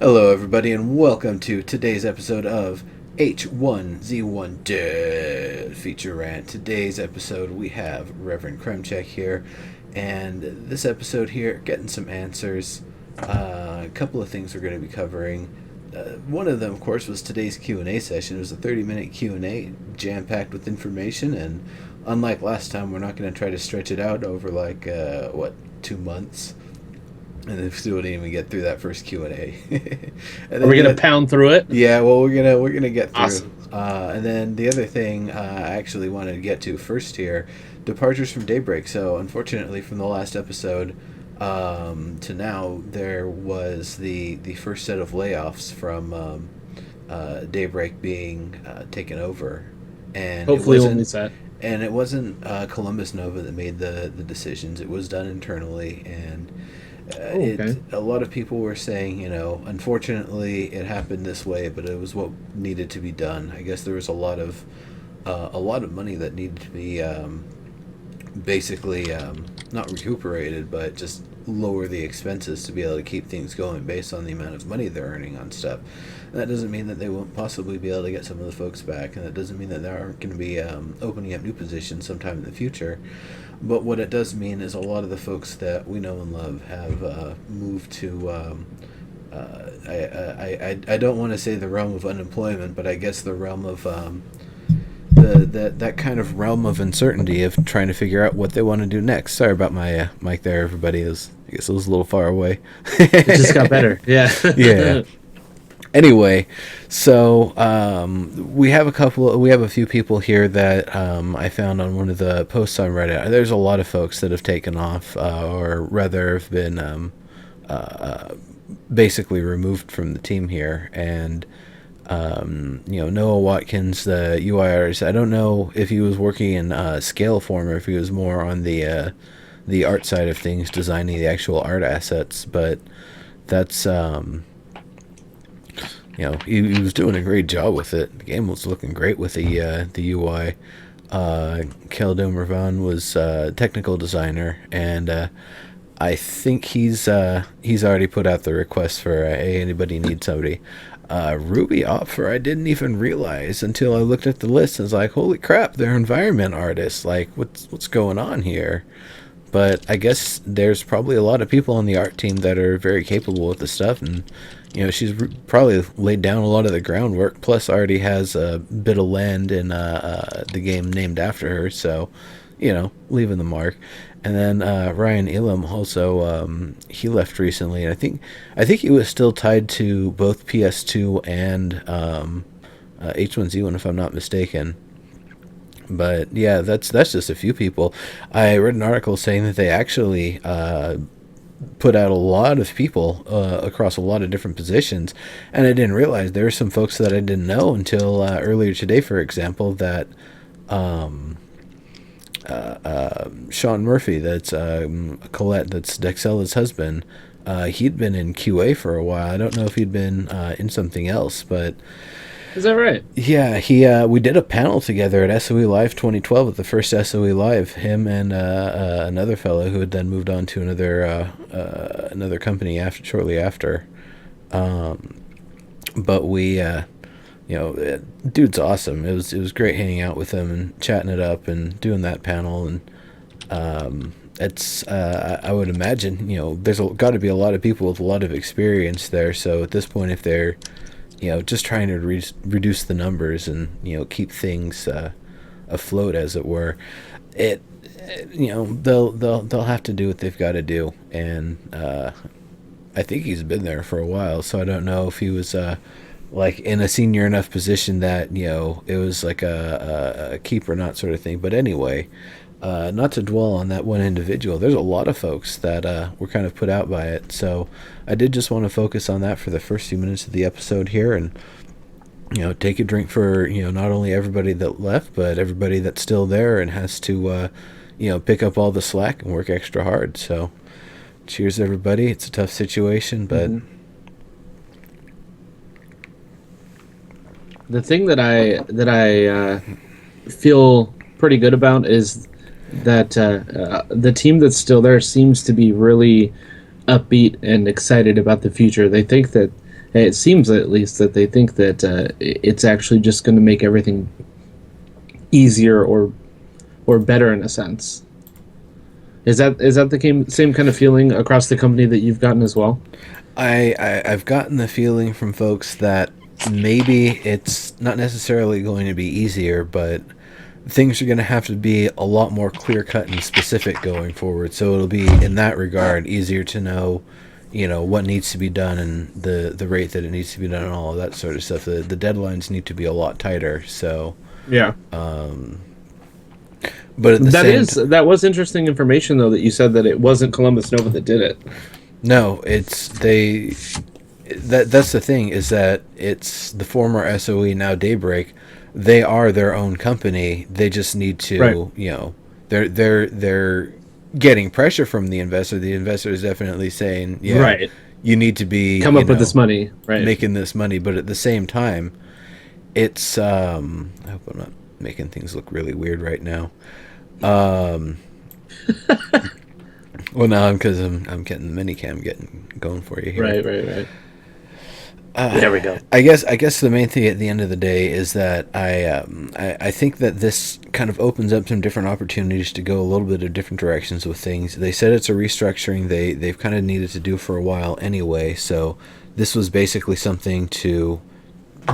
Hello, everybody, and welcome to today's episode of H1Z1 Dead Feature Rant. Today's episode, we have Reverend Kremchek here, and this episode here, getting some answers. A couple of things we're going to be covering. One of them, of course, was today's Q&A session. It was a 30-minute Q&A, jam-packed with information, and unlike last time, we're not going to try to stretch it out over, 2 months. And then still didn't even get through that first Q&A. Are we gonna pound through it? Yeah, well, we're gonna get through. Awesome. And then the other thing I actually wanted to get to first here, departures from Daybreak. So unfortunately, from the last episode to now, there was the first set of layoffs from Daybreak being taken over, and Hopefully, only set. and it wasn't Columbus Nova that made the decisions. It was done internally, and Okay. a lot of people were saying, unfortunately, it happened this way, but it was what needed to be done. I guess there was a lot of money that needed to be basically not recuperated, but just lower the expenses to be able to keep things going based on the amount of money they're earning on stuff. And that doesn't mean that they won't possibly be able to get some of the folks back, and that doesn't mean that they aren't going to be opening up new positions sometime in the future. But what it does mean is a lot of the folks that we know and love have moved to. I don't want to say the realm of unemployment, but I guess the realm of that kind of realm of uncertainty of trying to figure out what they want to do next. Sorry about my mic there, everybody. I guess it was a little far away. It just got better. Yeah. Yeah. Anyway, so we have a few people here that I found on one of the posts on Reddit. There's a lot of folks that have taken off, or rather have been basically removed from the team here. And Noah Watkins, the UI artist, I don't know if he was working in Scaleform or if he was more on the art side of things, designing the actual art assets, but that's he was doing a great job with it. The game was looking great with the UI. Keldum Ravan was technical designer, and I think he's already put out the request for hey, anybody need somebody. Ruby Opfer, I didn't even realize until I looked at the list and was like, holy crap, they're environment artists. Like, what's going on here? But I guess there's probably a lot of people on the art team that are very capable with the stuff, and she's probably laid down a lot of the groundwork. Plus, already has a bit of land in the game named after her, so leaving the mark. And then Ryan Elam also he left recently, and I think he was still tied to both PS2 and H1Z1 if I'm not mistaken. But yeah, that's just a few people. I read an article saying that they actually put out a lot of people across a lot of different positions, and I didn't realize there were some folks that I didn't know until earlier today. For example, that Sean Murphy, that's Colette, that's Dexella's husband. He'd been in QA for a while. I don't know if he'd been in something else, but. Is that right? Yeah, we did a panel together at SOE Live 2012 at the first SOE Live. Him and another fellow who had then moved on to another company shortly after. But we, dude's awesome. It was great hanging out with him and chatting it up and doing that panel. And it's I would imagine there's got to be a lot of people with a lot of experience there. So at this point, if they're just trying to reduce the numbers and keep things afloat, as it were. They'll have to do what they've got to do, and I think he's been there for a while, so I don't know if he was like in a senior enough position that it was like a keep or not sort of thing. But anyway. Not to dwell on that one individual, there's a lot of folks that were kind of put out by it. So I did just want to focus on that for the first few minutes of the episode here, and take a drink for not only everybody that left, but everybody that's still there and has to pick up all the slack and work extra hard. So cheers, everybody. It's a tough situation, but The thing that I feel pretty good about is that the team that's still there seems to be really upbeat and excited about the future. They think that It seems at least that they think that it's actually just going to make everything easier or better in a sense. Is that the same kind of feeling across the company that you've gotten as well? I've gotten the feeling from folks that maybe it's not necessarily going to be easier, but things are going to have to be a lot more clear cut and specific going forward. So it'll be in that regard easier to know, what needs to be done and the rate that it needs to be done and all of that sort of stuff. The deadlines need to be a lot tighter. So, Yeah. but at the same time, That was interesting information though that you said that it wasn't Columbus Nova that did it. no, it's they. That's the thing, is that it's the former SOE, now Daybreak. They are their own company. They just need to, Right. they're getting pressure from the investor. The investor is definitely saying, yeah, Right. you need to be, Come up with this money. Right. making this money. But at the same time, it's I hope I'm not making things look really weird right now. Um, well, no, because I'm getting the minicam getting going for you here. Right. There we go. I guess the main thing at the end of the day is that I think that this kind of opens up some different opportunities to go a little bit of different directions with things. They said it's a restructuring they've kind of needed to do for a while anyway, so this was basically something to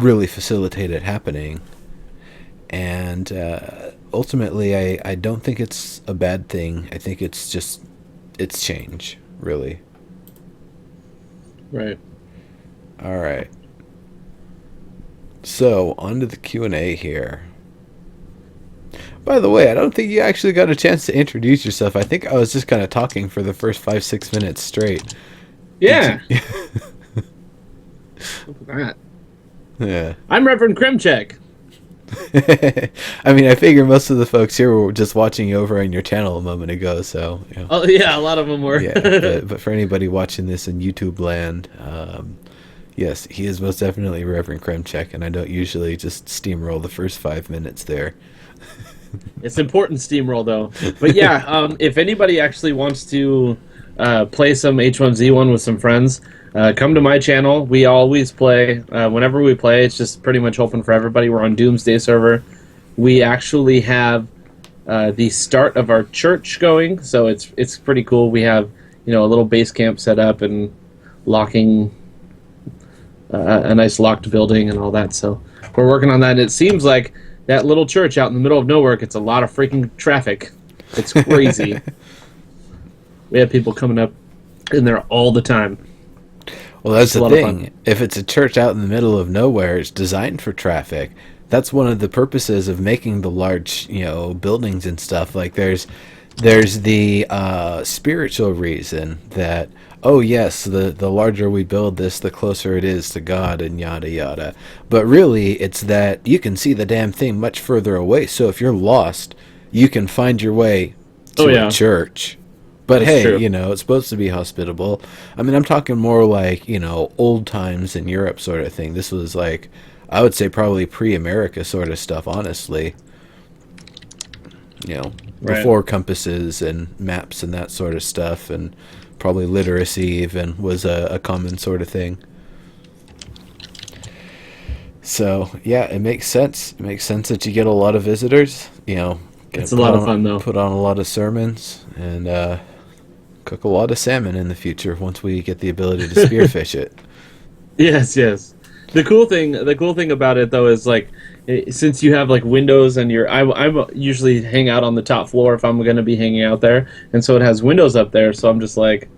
really facilitate it happening. And ultimately, I don't think it's a bad thing. I think it's change, really. Right. All right. So, on to the Q&A here. By the way, I don't think you actually got a chance to introduce yourself. I think I was just kind of talking for the first 5-6 minutes straight. Yeah. You... Look at that. Yeah. I'm Reverend Kremchek. I mean, I figure most of the folks here were just watching you over on your channel a moment ago, so... Oh yeah, a lot of them were. Yeah, but for anybody watching this in YouTube land, yes, he is most definitely Reverend Kremchek, and I don't usually just steamroll the first 5 minutes there. It's important steamroll though. But yeah, if anybody actually wants to play some H1Z1 with some friends, come to my channel. We always play. Whenever we play, it's just pretty much open for everybody. We're on Doomsday server. We actually have the start of our church going, so it's pretty cool. We have a little base camp set up and locking a nice locked building and all that. So we're working on that. And it seems like that little church out in the middle of nowhere gets a lot of freaking traffic. It's crazy. We have people coming up in there all the time. Well, that's It's a the lot of fun. thing. If it's a church out in the middle of nowhere, it's designed for traffic. That's one of the purposes of making the large, buildings and stuff. Like there's the spiritual reason that, oh yes, the larger we build this, the closer it is to God and yada yada. But really, it's that you can see the damn thing much further away. So if you're lost, you can find your way to Oh, yeah. a church. But That's hey, true. it's supposed to be hospitable. I mean, I'm talking more like, old times in Europe sort of thing. This was like, I would say probably pre-America sort of stuff, honestly. Right. Before compasses and maps and that sort of stuff, and probably literacy even was a common sort of thing. So, yeah, it makes sense. It makes sense that you get a lot of visitors, It's a lot of fun, though. Put on a lot of sermons, and cook a lot of salmon in the future once we get the ability to spearfish it. Yes. The cool thing about it though is like, since you have like windows and I usually hang out on the top floor if I'm going to be hanging out there, and so it has windows up there. So I'm just like,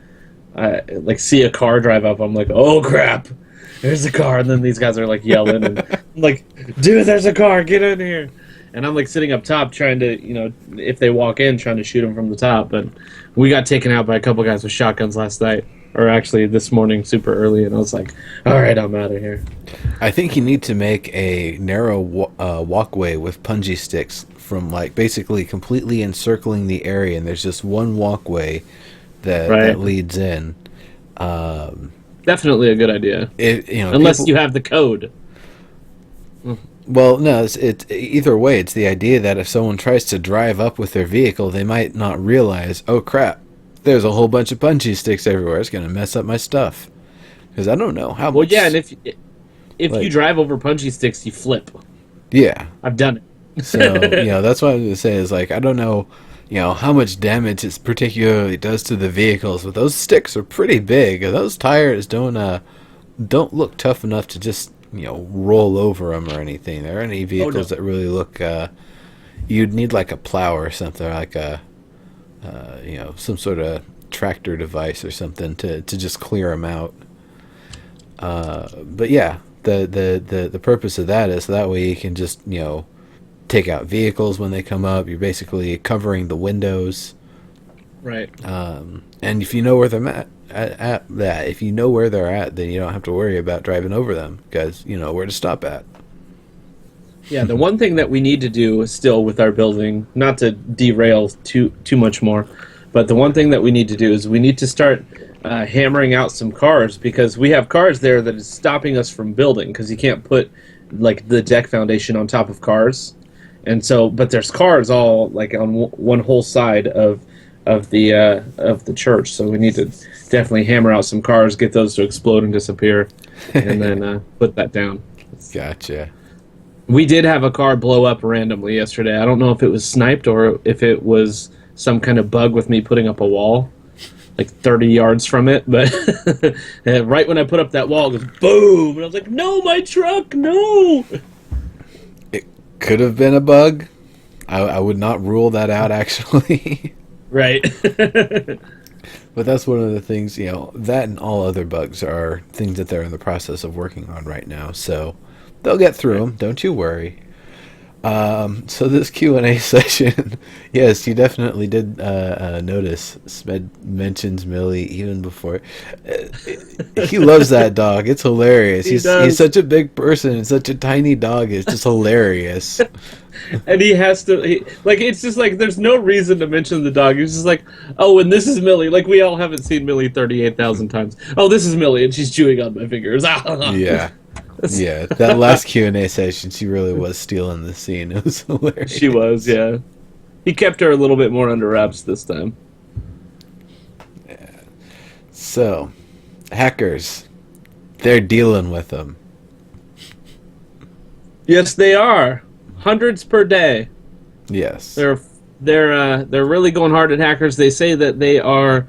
I like see a car drive up. I'm like, oh crap, there's a car, and then these guys are like yelling and I'm like, dude, there's a car, get in here. And I'm like sitting up top trying to, if they walk in, trying to shoot them from the top. But we got taken out by a couple guys with shotguns last night, or actually this morning super early, and I was like, all right, I'm out of here. I think you need to make a narrow walkway with punji sticks from like basically completely encircling the area, and there's just one walkway that, Right. that leads in. Definitely a good idea. Unless People- you have the code. Well, no, it's either way. It's the idea that if someone tries to drive up with their vehicle, they might not realize, oh crap, there's a whole bunch of punji sticks everywhere. It's going to mess up my stuff. Because I don't know how Well, yeah, and much. if you Like, drive over punchy sticks, you flip. yeah. I've done So, it. that's what I was gonna say is like I don't know, how much damage it particularly does to the vehicles, but those sticks are pretty big. And those tires don't look tough enough to just roll over them or anything. There are any Oh vehicles no. that really look. You'd need like a plow or something, like a some sort of tractor device or something to just clear them out. But yeah, the purpose of that is that way you can just take out vehicles when they come up. You're basically covering the windows, Right. and if you know where they're at that, if you know where they're at, then you don't have to worry about driving over them because you know where to stop at. Yeah, the one thing that we need to do still with our building, not to derail too much more, but the one thing that we need to do is we need to start hammering out some cars because we have cars there that is stopping us from building because you can't put like the deck foundation on top of cars, and so but there's cars all like on one whole side of the church, so we need to definitely hammer out some cars, get those to explode and disappear, and then put that down. Gotcha. We did have a car blow up randomly yesterday. I don't know if it was sniped or if it was some kind of bug with me putting up a wall, like 30 yards from it. But right when I put up that wall, it goes boom, and I was like, "No, my truck, no!" It could have been a bug. I would not rule that out actually. Right. But that's one of the things, that and all other bugs are things that they're in the process of working on right now. So they'll get through them. Don't you worry. So this Q&A session, yes, you definitely did notice Smed mentions Millie even before. He loves that dog. It's hilarious. He He's does. such a big person and such a tiny dog. It's just hilarious. And he has to, like, it's just like, there's no reason to mention the dog. He's just like, oh, and this is Millie. Like, we all haven't seen Millie 38,000 times. Oh, this is Millie, and she's chewing on my fingers. Yeah. Yeah, that last Q&A session, she really was stealing the scene. It was hilarious. She was, yeah. He kept her a little bit more under wraps this time. So, hackers, they're dealing with them. Yes, they are. Hundreds per day. Yes. They're really going hard at hackers. They say that they are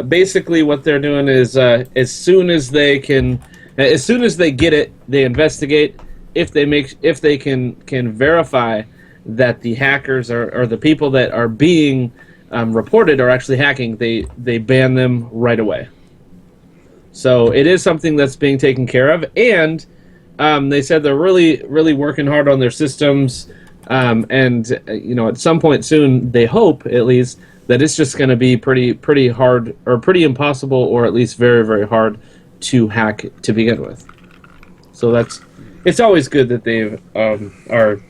basically what they're doing is as soon as they get it, they investigate. If they can verify that the hackers or the people that are being reported are actually hacking, they ban them right away. So it is something that's being taken care of, and they said they're really working hard on their systems, and at some point soon, they hope at least that it's just going to be pretty hard or pretty impossible, or at least very very hard to hack to begin with. So it's always good that they are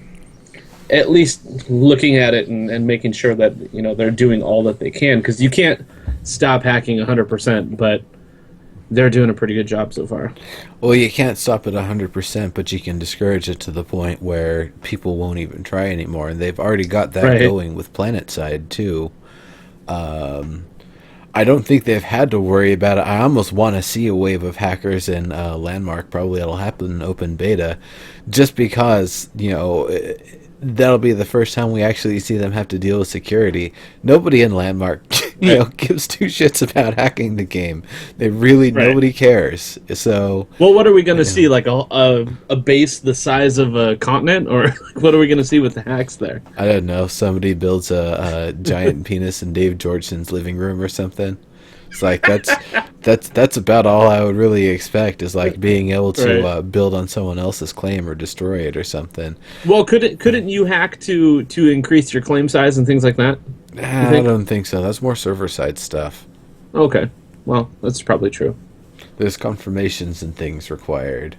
at least looking at it and making sure that they're doing all that they can, because you can't stop hacking 100%, but they're doing a pretty good job so far. Well, you can't stop it 100%, but you can discourage it to the point where people won't even try anymore. And they've already got that Right. going with PlanetSide, too. I don't think they've had to worry about it. I almost want to see a wave of hackers in Landmark. Probably it'll happen in open beta, just because that'll be the first time we actually see them have to deal with security. Nobody in Landmark, gives two shits about hacking the game. Right. Nobody cares. So, Well, what are we going to see? Like a base the size of a continent, or like, what are we going to see with the hacks there? I don't know. Somebody builds a giant penis in Dave Georgeson's living room or something. It's like that's about all I would really expect is like being able to Right. build on someone else's claim or destroy it or something. Well, couldn't you hack to increase your claim size and things like that? You I think? don't think so. That's more server side stuff. Okay. Well, that's probably true. There's confirmations and things required.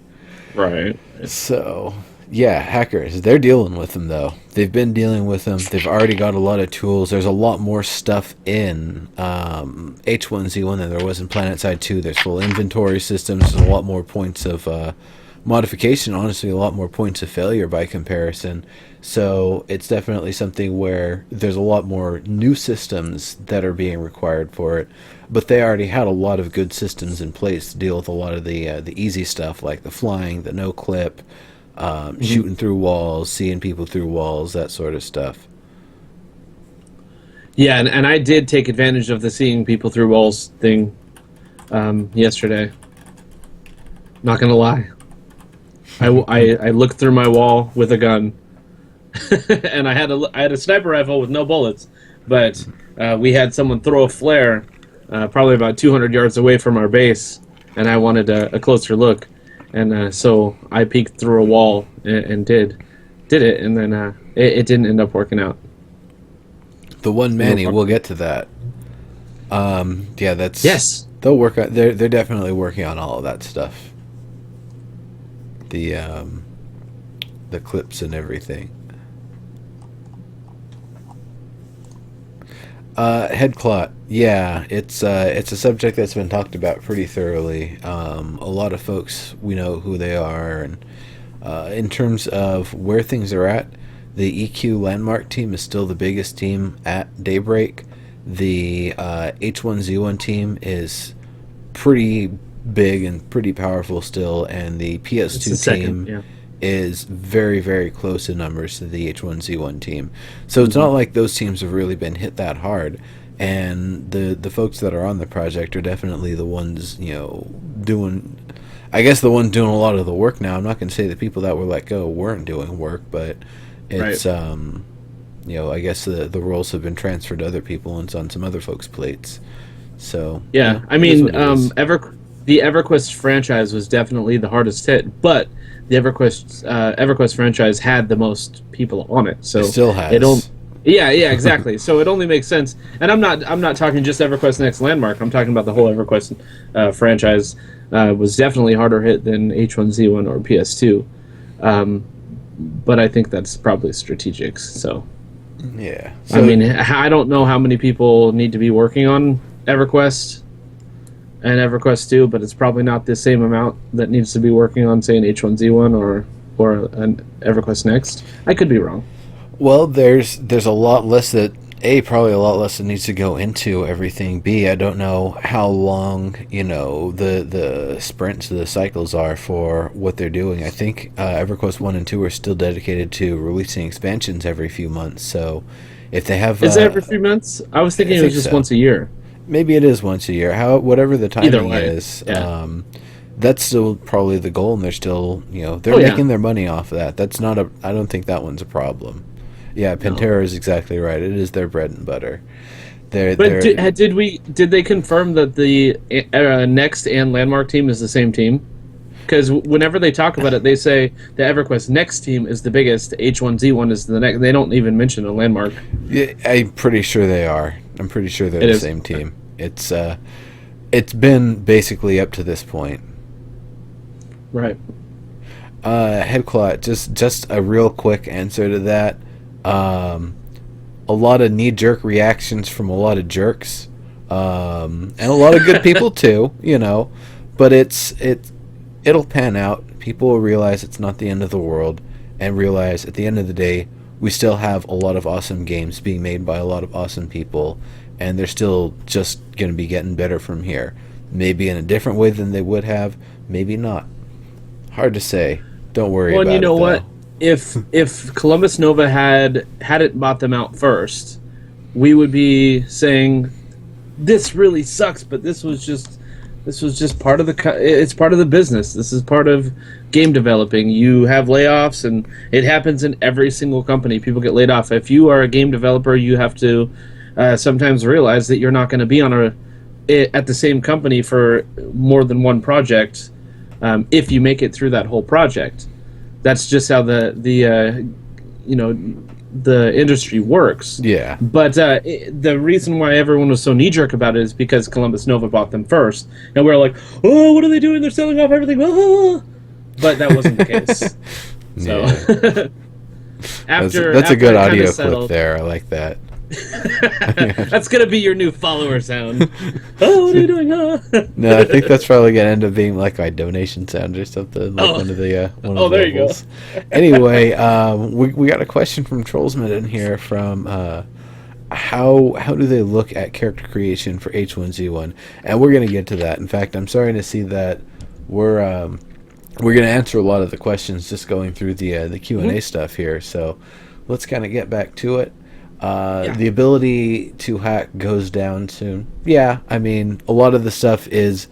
Right. So, yeah, hackers, they're dealing with them, though. They've been dealing with them. They've already got a lot of tools. There's a lot more stuff in H1Z1 than there was in PlanetSide 2. There's full inventory systems. There's a lot more points of modification, honestly, a lot more points of failure by comparison. So it's definitely something where there's a lot more new systems that are being required for it, but they already had a lot of good systems in place to deal with a lot of the easy stuff like the flying, the no clip, shooting through walls, seeing people through walls, that sort of stuff. Yeah, and I did take advantage of the seeing people through walls thing yesterday. Not gonna lie, I looked through my wall with a gun, and I had a sniper rifle with no bullets, but we had someone throw a flare, probably about 200 yards away from our base, and I wanted a closer look, and so I peeked through a wall and did it, and then it didn't end up working out. The one Manny, we'll get to that. Yeah, that's Yes. they'll work on. They're definitely working on all of that stuff. The clips and everything. Head clot. Yeah, it's a subject that's been talked about pretty thoroughly. A lot of folks, we know who they are, and in terms of where things are at, the EQ Landmark team is still the biggest team at Daybreak. The H1Z1 team is pretty big and pretty powerful still, and the PS2 the team second, yeah. is very, very close in numbers to the H1Z1 team. So it's not like those teams have really been hit that hard. And the folks that are on the project are definitely the ones, doing, I guess the ones doing a lot of the work now. I'm not going to say the people that were let go weren't doing work, but it's, Right. I guess the roles have been transferred to other people and it's on some other folks' plates. So, Yeah, I it is mean, what it is. The EverQuest franchise was definitely the hardest hit, but the EverQuest franchise had the most people on it, so It still it only, has. yeah, exactly. So it only makes sense. And I'm not talking just EverQuest Next Landmark. I'm talking about the whole EverQuest franchise. Was definitely harder hit than H1Z1 or PS2, but I think that's probably strategic. So Yeah. I mean, I don't know how many people need to be working on EverQuest and EverQuest 2, but it's probably not the same amount that needs to be working on, say, an H1Z1 or an EverQuest Next. I could be wrong. Well, there's a lot less that probably a lot less that needs to go into everything. B, I don't know how long the sprints, the cycles are for what they're doing. I think EverQuest 1 and 2 are still dedicated to releasing expansions every few months. So if they have, Is it every 3 months? I was thinking I it was think just so. once a year. Maybe it is once a year. Whatever the Either timing way, is, yeah. that's still probably the goal, and they're still they're Oh yeah, making their money off of that. That's not a. I don't think that one's a problem. Yeah, no. Pantera is exactly right. It is their bread and butter. But They're did they confirm that the Next and Landmark team is the same team? Because whenever they talk about it, they say the EverQuest Next team is the biggest, H1Z1 is the next. They don't even mention a Landmark. Yeah, I'm pretty sure they are. I'm pretty sure they're It the is. same team. It's been basically up to this point. Right. Headclot, just a real quick answer to that. A lot of knee-jerk reactions from a lot of jerks, and a lot of good people too. But it'll pan out. People will realize it's not the end of the world, and realize at the end of the day, we still have a lot of awesome games being made by a lot of awesome people, and they're still just going to be getting better from here. Maybe in a different way than they would have, maybe not. Hard to say. Don't worry Well, and about you know it, what? though. If Columbus Nova hadn't bought them out first, we would be saying this really sucks. But this was just part of it's part of the business. This is part of game developing. You have layoffs, and it happens in every single company. People get laid off. If you are a game developer, you have to sometimes realize that you're not going to be at the same company for more than one project. If you make it through that whole project, that's just how the industry works. Yeah. But the reason why everyone was so knee jerk about it is because Columbus Nova bought them first, and we are like, "Oh, what are they doing? They're selling off everything." Ah! But that wasn't the case. So Yeah. after That's a good it kinda audio clip settled, there. I like that. That's gonna be your new follower sound. Oh, what are you doing? No, I think that's probably gonna end up being like my donation sound or something, like Oh, one of oh, the there you go. levels. Anyway, we got a question from Trollsman in here from how do they look at character creation for H1Z1, and we're gonna get to that. In fact, I'm starting to see that we're gonna answer a lot of the questions just going through the Q&A stuff here. So let's kind of get back to it. Yeah. The ability to hack goes down to, yeah, I mean, a lot of the stuff is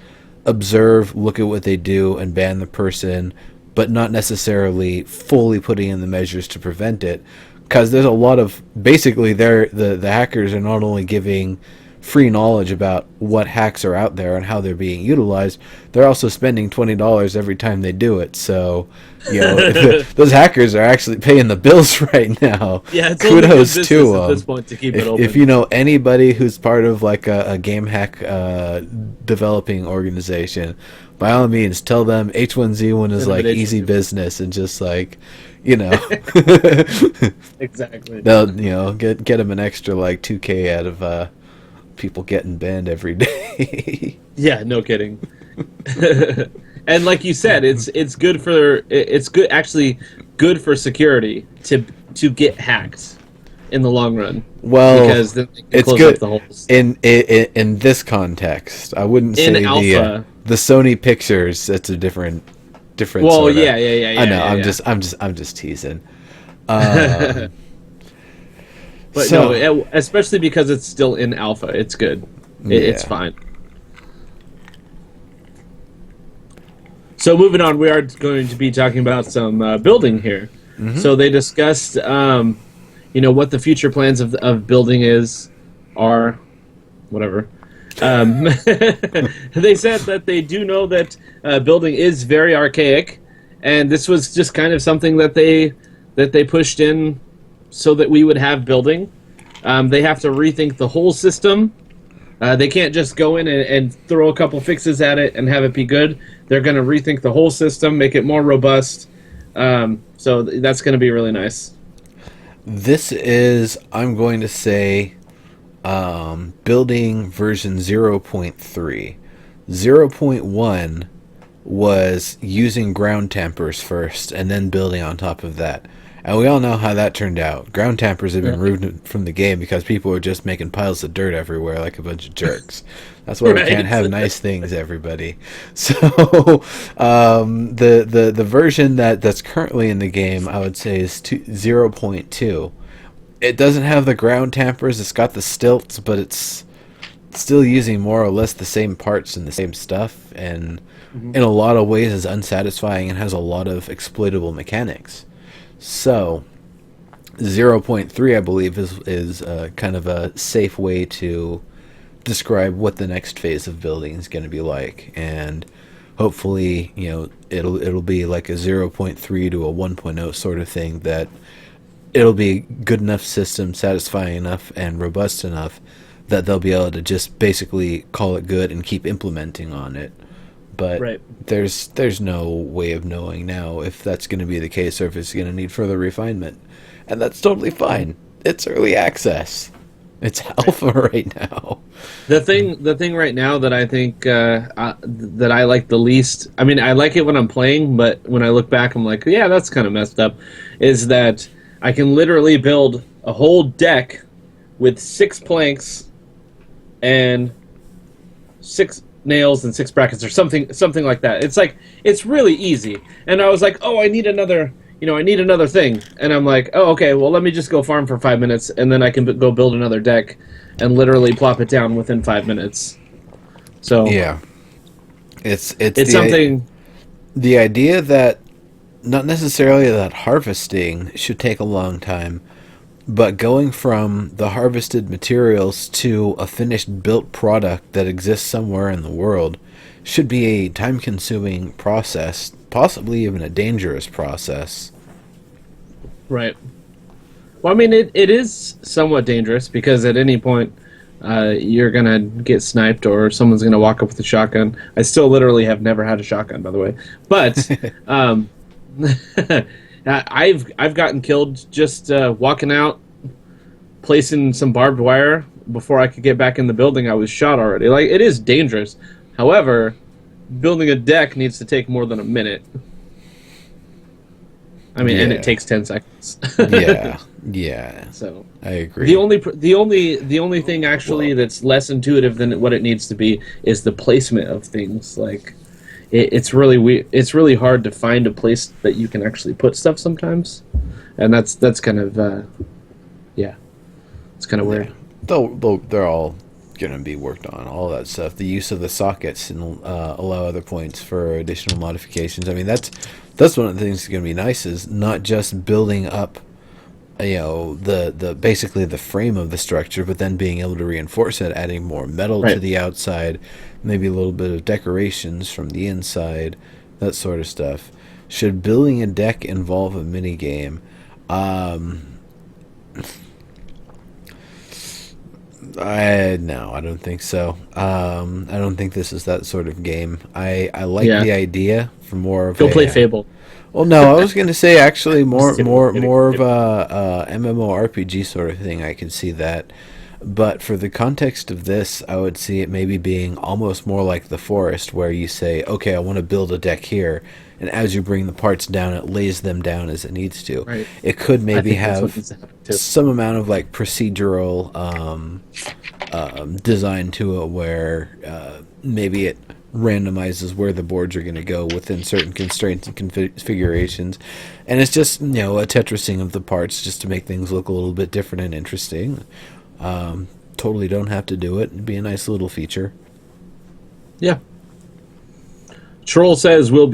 observe, look at what they do, and ban the person, but not necessarily fully putting in the measures to prevent it. Because there's a lot of, basically, the hackers are not only giving free knowledge about what hacks are out there and how they're being utilized, they're also spending $20 every time they do it. So, those hackers are actually paying the bills right now. Yeah, it's only good Kudos business to at this them. point to keep it open. If you know anybody who's part of like a game hack developing organization, by all means, tell them H1Z1 is Send them like an easy HTML. business and just like, you know, Exactly. they'll get them an extra like 2K out of people getting banned every day. Yeah, no kidding. And like you said, it's good for it's good actually good for security to get hacked in the long run Well, because then they can it's close good up the holes. in this context. I wouldn't In say alpha. the Sony pictures. That's a different Well, sort of. yeah, I know. yeah, I'm just teasing. yeah. But So no, especially because it's still in alpha, it's good. It's yeah. fine. So moving on, we are going to be talking about some building here. So they discussed, what the future plans of building are, whatever. They said that they do know that building is very archaic, and this was just kind of something that they pushed in so that we would have building. They have to rethink the whole system. They can't just go in and throw a couple fixes at it and have it be good. They're going to rethink the whole system, make it more robust. So that's going to be really nice. This is, I'm going to say, building version 0.3. 0.1 was using ground tampers first and then building on top of that. And we all know how that turned out. Ground tampers have been removed from the game because people are just making piles of dirt everywhere like a bunch of jerks. That's why we Right. can't have nice things, everybody. So the version that's currently in the game, I would say, is 0.2. It doesn't have the ground tampers. It's got the stilts, but it's still using more or less the same parts and the same stuff, and in a lot of ways is unsatisfying and has a lot of exploitable mechanics. So 0.3, I believe, is kind of a safe way to describe what the next phase of building is going to be like, and hopefully, it'll be like a 0.3 to a 1.0 sort of thing, that it'll be good enough system, satisfying enough, and robust enough that they'll be able to just basically call it good and keep implementing on it. But Right. there's no way of knowing now if that's going to be the case or if it's going to need further refinement. And that's totally fine. It's early access. It's alpha right now. The thing right now that I think that I like the least, I mean, I like it when I'm playing, but when I look back, I'm like, yeah, that's kind of messed up, is that I can literally build a whole deck with 6 planks and 6 nails and 6 brackets or something like that. It's really easy. And I was like, oh, I need another thing. And I'm like, oh, okay, well, let me just go farm for 5 minutes, and then I can go build another deck and literally plop it down within 5 minutes. So Yeah. It's something. the idea that not necessarily that harvesting should take a long time, but going from the harvested materials to a finished built product that exists somewhere in the world should be a time-consuming process, possibly even a dangerous process. Right. Well, I mean, it is somewhat dangerous because at any point you're going to get sniped or someone's going to walk up with a shotgun. I still literally have never had a shotgun, by the way. But I've gotten killed just walking out placing some barbed wire before I could get back in the building. I was shot already. Like, it is dangerous. However, building a deck needs to take more than a minute. I mean, and it Yeah. takes 10 seconds. Yeah. Yeah. So I agree. the only thing actually that's less intuitive than what it needs to be is the placement of things. Like, it's really hard to find a place that you can actually put stuff sometimes, and that's kind of yeah, it's kind of weird. They're all going to be worked on, all that stuff. The use of the sockets and allow other points for additional modifications. I mean, that's one of the things that's going to be nice is not just building up, the basically the frame of the structure, but then being able to reinforce it, adding more metal to Right. the outside, maybe a little bit of decorations from the inside, that sort of stuff. Should building a deck involve a mini game? No, I don't think so. I don't think this is that sort of game. I like Yeah. the idea for more of Go a. play Fable. Well, no, I was going to say actually Just kidding, kidding, more of kidding. a MMORPG sort of thing. I could see that, but for the context of this, I would see it maybe being almost more like The Forest, where you say, "Okay, I want to build a deck here," and as you bring the parts down, it lays them down as it needs to. Right. It could I maybe think that's what have needs to happen too. some amount of like procedural design to it, where maybe it randomizes where the boards are going to go within certain constraints and configurations, and it's just a Tetrising of the parts just to make things look a little bit different and interesting. Totally don't have to do it. It'd be a nice little feature. Yeah. Troll says, will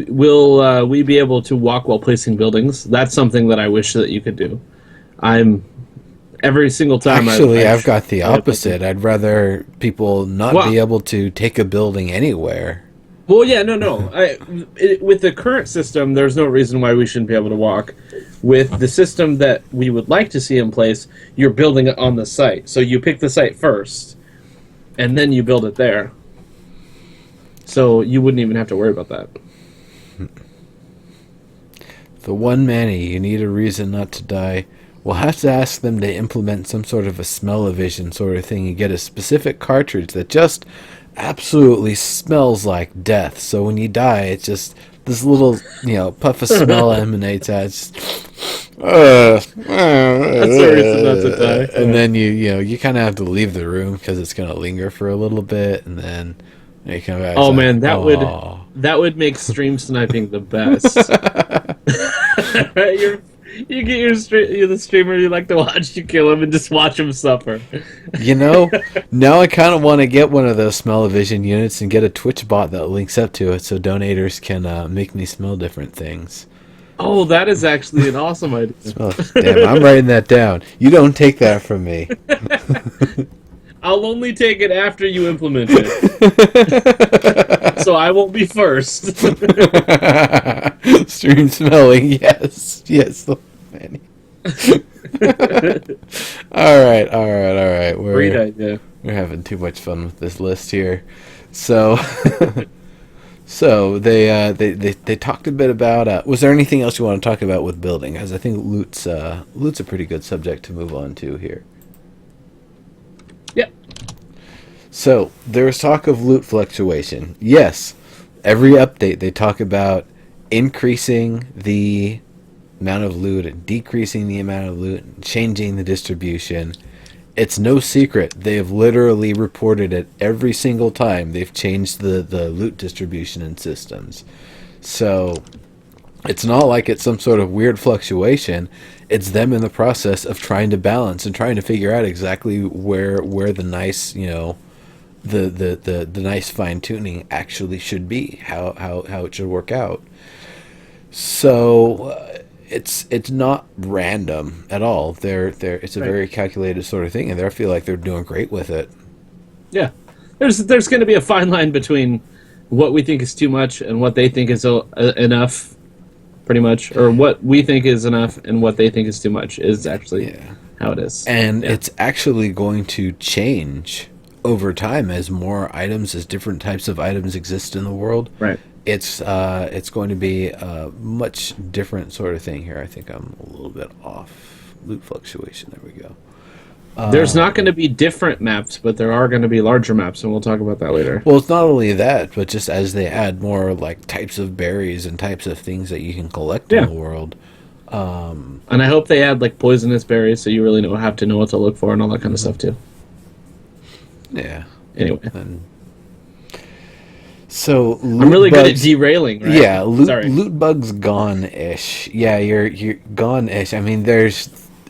we be able to walk while placing buildings? That's something that I wish that you could do. I'm every single time. Actually, I've got the opposite. I'd rather people not Well, be able to take a building anywhere. well, yeah, no. With the current system, there's no reason why we shouldn't be able to walk. With the system that we would like to see in place, you're building it on the site. So you pick the site first, and then you build it there. So you wouldn't even have to worry about that. The one manny, you need a reason not to die. We'll have to ask them to implement some sort of a smell-o-vision sort of thing. You get a specific cartridge that just absolutely smells like death. So when you die, it's just this little, puff of smell emanates out. It's just, That's the reason not to die. and then you kind of have to leave the room because it's going to linger for a little bit, and then you come back. Oh it's man, like, "Oh." that would make stream sniping the best. Right? You get you're the streamer you like to watch. You kill him and just watch him suffer. Now I kind of want to get one of those smell-o-vision units and get a Twitch bot that links up to it so donators can make me smell different things. Oh, that is actually an awesome idea. Damn, I'm writing that down. You don't take that from me. I'll only take it after you implement it, so I won't be first. Stream smelling, yes. Manny. All right. Great idea. We're having too much fun with this list here. So, so they talked a bit about. Was there anything else you want to talk about with building? Because I think loot's a pretty good subject to move on to here. Yeah. So there's talk of loot fluctuation. Yes, every update they talk about increasing the amount of loot and decreasing the amount of loot and changing the distribution. It's no secret. They have literally reported it every single time they've changed the loot distribution and systems. So it's not like it's some sort of weird fluctuation. It's them in the process of trying to balance and trying to figure out exactly where the nice, the nice fine tuning actually should be, how it should work out. So it's not random at all. It's a very calculated sort of thing, and I feel like they're doing great with it. Yeah. There's going to be a fine line between what we think is too much and what they think is enough, pretty much, or what we think is enough and what they think is too much is actually how it is. And it's actually going to change over time as more items, as different types of items exist in the world. Right. It's going to be a much different sort of thing here. I think I'm a little bit off. Loot fluctuation. There we go. There's not going to be different maps, but there are going to be larger maps, and we'll talk about that later. Well, it's not only that, but just as they add more like types of berries and types of things that you can collect in Yeah, the world. and I hope they add like poisonous berries, so you really have to know what to look for and all that kind of stuff too. Yeah. Anyway, And so I'm really good at derailing. Right? Yeah, Sorry. loot bugs gone-ish. Yeah, you're gone-ish. I mean,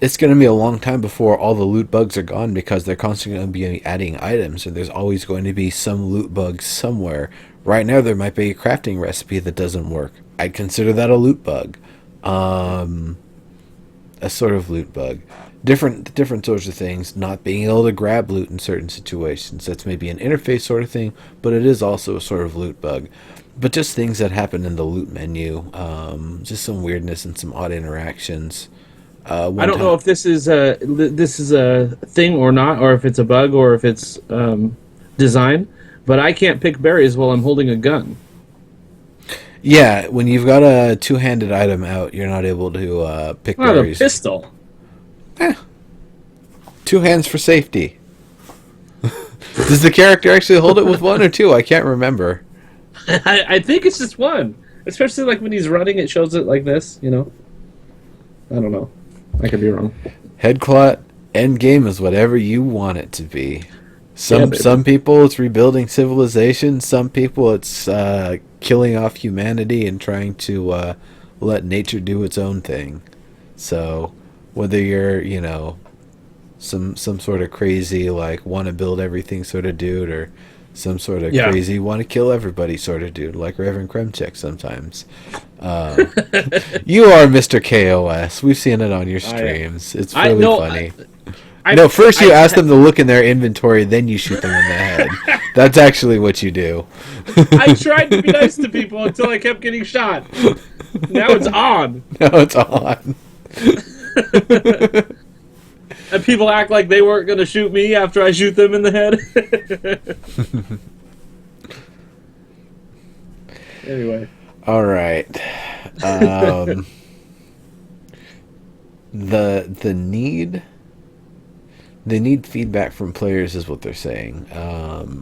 it's going to be a long time before all the loot bugs are gone because they're constantly going to be adding items, and there's always going to be some loot bugs somewhere. Right now, there might be a crafting recipe that doesn't work. I'd consider that a loot bug. A sort of loot bug. Different sorts of things. Not being able to grab loot in certain situations. That's maybe an interface sort of thing, but it is also a sort of loot bug. But just things that happen in the loot menu. Just some weirdness and some odd interactions. I don't know if this is a thing or not, or if it's a bug, or if it's design. But I can't pick berries while I'm holding a gun. Yeah, when you've got a two-handed item out, you're not able to pick Not a berries. pistol. Two hands for safety. Does the character actually hold it with one or two? I can't remember. I think it's just one. Especially like when he's running, it shows it like this. You know. I don't know. I could be wrong. Headclot end game is whatever you want it to be. Yeah, baby. Some people it's rebuilding civilization. Some people it's killing off humanity and trying to let nature do its own thing. So whether you're some sort of crazy like want to build everything sort of dude, or some sort of Yeah. crazy want to kill everybody sort of dude, like Reverend Kremchek sometimes. You are Mr. KOS. We've seen it on your streams. It's I really know. funny. I, No, first you I- ask them to look in their inventory, then you shoot them in the head. That's actually what you do. I tried to be nice to people until I kept getting shot. Now it's on. Now it's on. And people act like they weren't going to shoot me after I shoot them in the head. Anyway. All right. The need feedback from players is what they're saying.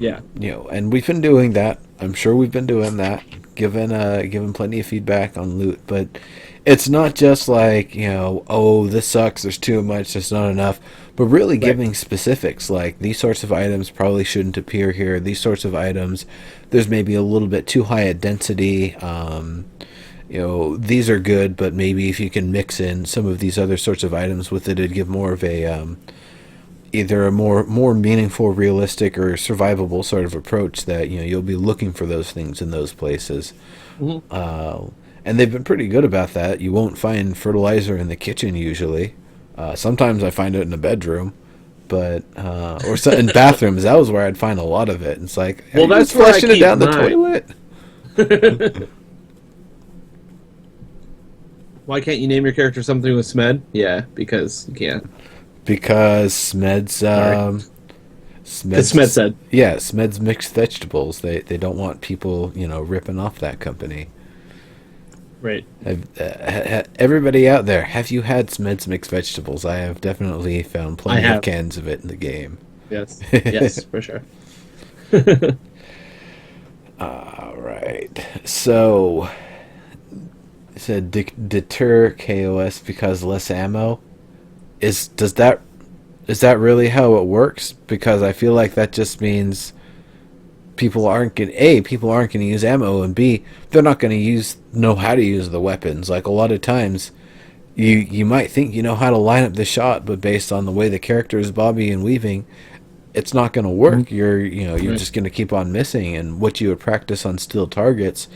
Yeah. And we've been doing that. I'm sure we've been doing that, given plenty of feedback on loot, but it's not just like, oh, this sucks, there's too much, there's not enough, but really giving specifics like these sorts of items probably shouldn't appear here. These sorts of items, there's maybe a little bit too high a density. These are good, but maybe if you can mix in some of these other sorts of items with it, it'd give more of a either a more meaningful, realistic, or survivable sort of approach that you'll be looking for those things in those places. Mm-hmm. And they've been pretty good about that. You won't find fertilizer in the kitchen usually. Sometimes I find it in the bedroom, but in bathrooms. That was where I'd find a lot of it. It's like, Well, that's just where I flushing it keep down the mine. toilet. Why can't you name your character something with Smed? Yeah, because you can't. Because Smed's Sorry. It's Smed said. yeah, Smed's mixed vegetables. They don't want people ripping off that company. Right. Everybody out there, have you had Smed's mixed vegetables? I have definitely found plenty I have. of cans of it in the game. Yes. Yes, for sure. All right. So, it said deter KOS because less ammo. Is that really how it works? Because I feel like that just means people aren't going to use ammo, and B, they're not going to know how to use the weapons. Like a lot of times, you might think you know how to line up the shot, but based on the way the character is bobbing and weaving, it's not going to work. You're Right. just going to keep on missing, and what you would practice on still targets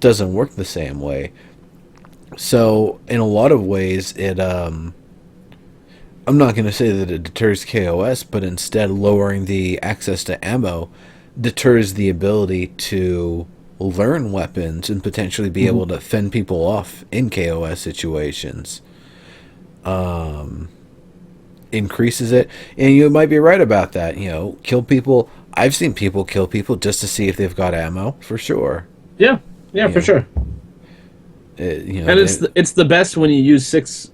doesn't work the same way. So in a lot of ways, it I'm not going to say that it deters KOS, but instead lowering the access to ammo deters the ability to learn weapons and potentially be able to fend people off in KOS situations. Increases it, and you might be right about that. Kill people. I've seen people kill people just to see if they've got ammo, for sure. Yeah. Yeah, for sure. And And it's the best when you use six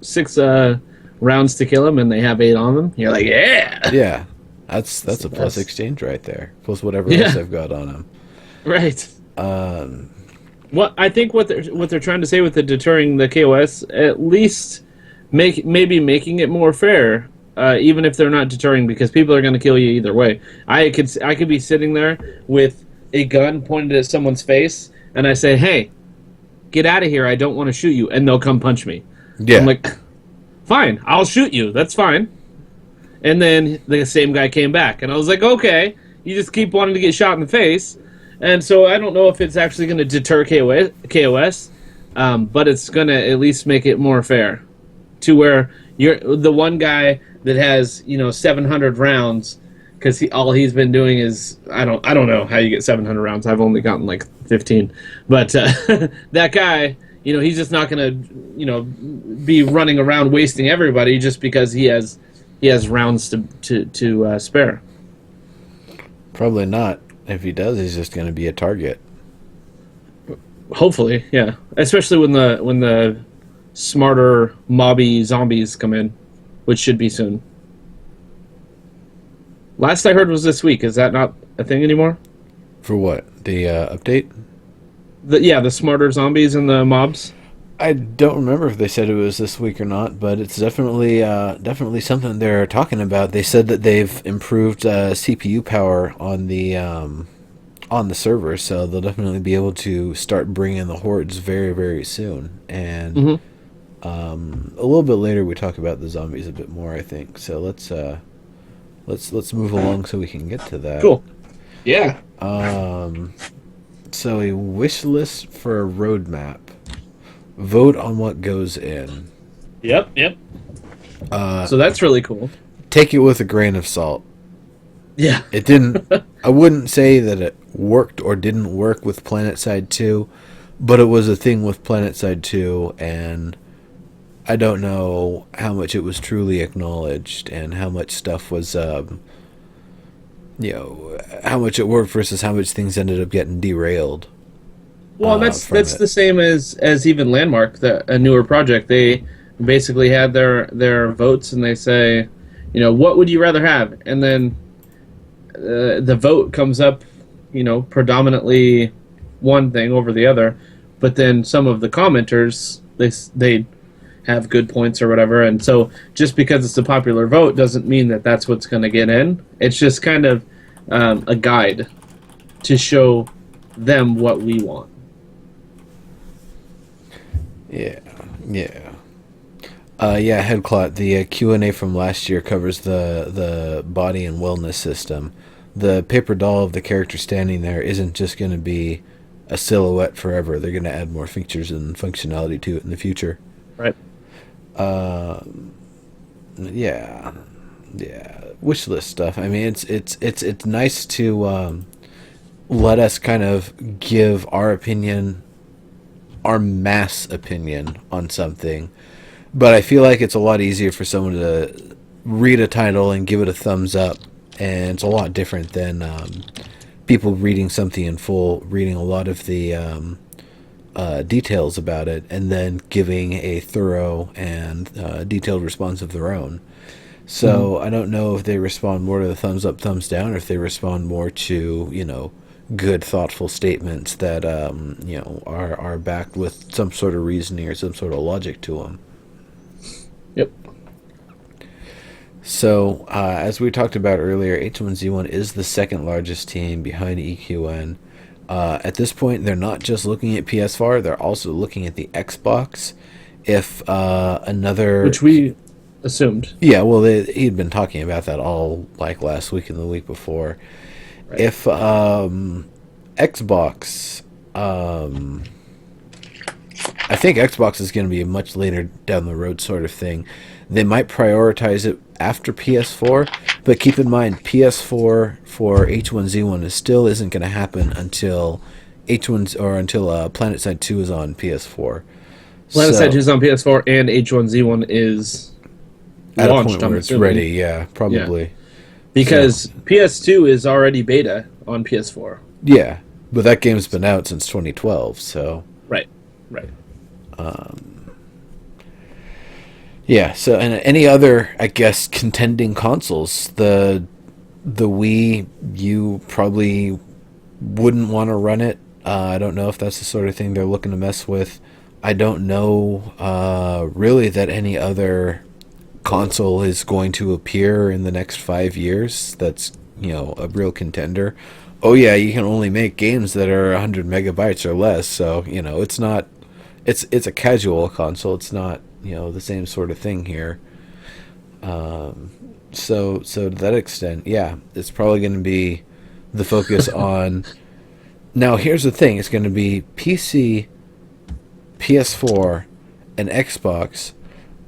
rounds to kill them, and they have 8 on them. You're like, yeah, Yeah, that's the a plus best. exchange right there. Plus whatever else Yeah, I've got on them. right. Um, What I think what they're trying to say with the deterring the KOS, at least maybe making it more fair, even if they're not deterring, because people are going to kill you either way. I could be sitting there with a gun pointed at someone's face, and I say, "Hey, get out of here! I don't want to shoot you," and they'll come punch me. I'm yeah, like, "Fine, I'll shoot you. That's fine." And then the same guy came back, and I was like, "Okay, you just keep wanting to get shot in the face." And so I don't know if it's actually going to deter KOS, but it's going to at least make it more fair, to where you're the one guy that has 700 rounds, because all he's been doing is I don't know how you get 700 rounds. I've only gotten like 15, but that guy, he's just not going to be running around wasting everybody just because he has rounds to spare. probably not. If he does, he's just going to be a target. Hopefully, yeah. Especially when the smarter mobby zombies come in, which should be soon. Last I heard was this week. Is that not a thing anymore? For what? The update? The smarter zombies and the mobs. I don't remember if they said it was this week or not, but it's definitely something they're talking about. They said that they've improved CPU power on the server, so they'll definitely be able to start bringing the hordes very, very soon. And Mm-hmm. a little bit later, we talk about the zombies a bit more, I think. So let's move along so we can get to that. Cool. Yeah. So a wish list for a roadmap. Vote on what goes in. Yep. Yep. So that's really cool. Take it with a grain of salt. Yeah. It didn't. I wouldn't say that it worked or didn't work with PlanetSide 2, but it was a thing with PlanetSide 2, and I don't know how much it was truly acknowledged and how much stuff was, how much it worked versus how much things ended up getting derailed. Well, that's From that's it. the same as even Landmark, a newer project. They basically had their votes, and they say, what would you rather have? And then the vote comes up, predominantly one thing over the other, but then some of the commenters they have good points or whatever, and so just because it's a popular vote doesn't mean that that's what's going to get in. It's just kind of a guide to show them what we want. Yeah, yeah. Yeah, Headclot, the Q&A from last year covers the body and wellness system. The paper doll of the character standing there isn't just going to be a silhouette forever. They're going to add more features and functionality to it in the future. Right. Yeah, yeah. Wish list stuff. I mean, it's nice to let us kind of give our opinion, our mass opinion on something. But I feel like it's a lot easier for someone to read a title and give it a thumbs up, and it's a lot different than people reading something in full, reading a lot of the details about it, and then giving a thorough and detailed response of their own. So I don't know if they respond more to the thumbs up, thumbs down, or if they respond more to, good, thoughtful statements that, are backed with some sort of reasoning or some sort of logic to them. Yep. So, as we talked about earlier, H1Z1 is the second largest team behind EQN. At this point, they're not just looking at PS4, they're also looking at the Xbox. If another... Which we assumed. Yeah, well, he'd been talking about that all like last week and the week before. Right. If Xbox... I think Xbox is going to be a much later down the road sort of thing. They might prioritize it after PS4, but keep in mind PS4 for H1Z1 still isn't going to happen until PlanetSide 2 is on PS4. PlanetSide 2 is on PS4, and H1Z1 is At a launched. point I'm where it's assuming. ready, yeah, probably. Because PS2 is already beta on PS4. Yeah, but that game's been out since 2012, so... Right. Right. Yeah. So, and any other, I guess, contending consoles, the Wii, you probably wouldn't want to run it. I don't know if that's the sort of thing they're looking to mess with. I don't know really that any other console is going to appear in the next 5 years. That's a real contender. Oh yeah, you can only make games that are 100 megabytes or less. So it's not. It's a casual console. It's not the same sort of thing here. So to that extent, yeah, it's probably going to be the focus on. Now here's the thing: it's going to be PC, PS4, and Xbox.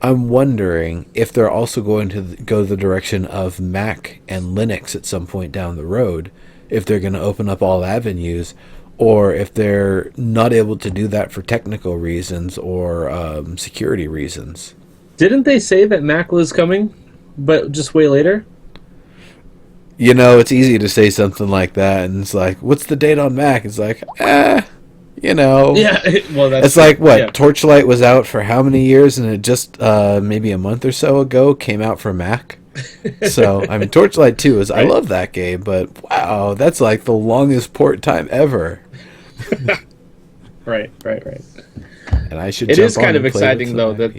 I'm wondering if they're also going to go the direction of Mac and Linux at some point down the road, if they're going to open up all avenues, or if they're not able to do that for technical reasons or security reasons. Didn't they say that Mac was coming, but just way later? It's easy to say something like that, and it's like, what's the date on Mac? It's like, Yeah, well, that's It's like, what, yeah. Torchlight was out for how many years, and it just maybe a month or so ago came out for Mac? So, I mean, Torchlight 2 is, I Right? love that game, but wow, that's like the longest port time ever. Right, right, right. And I should It jump is on kind of and play with exciting some though Mac that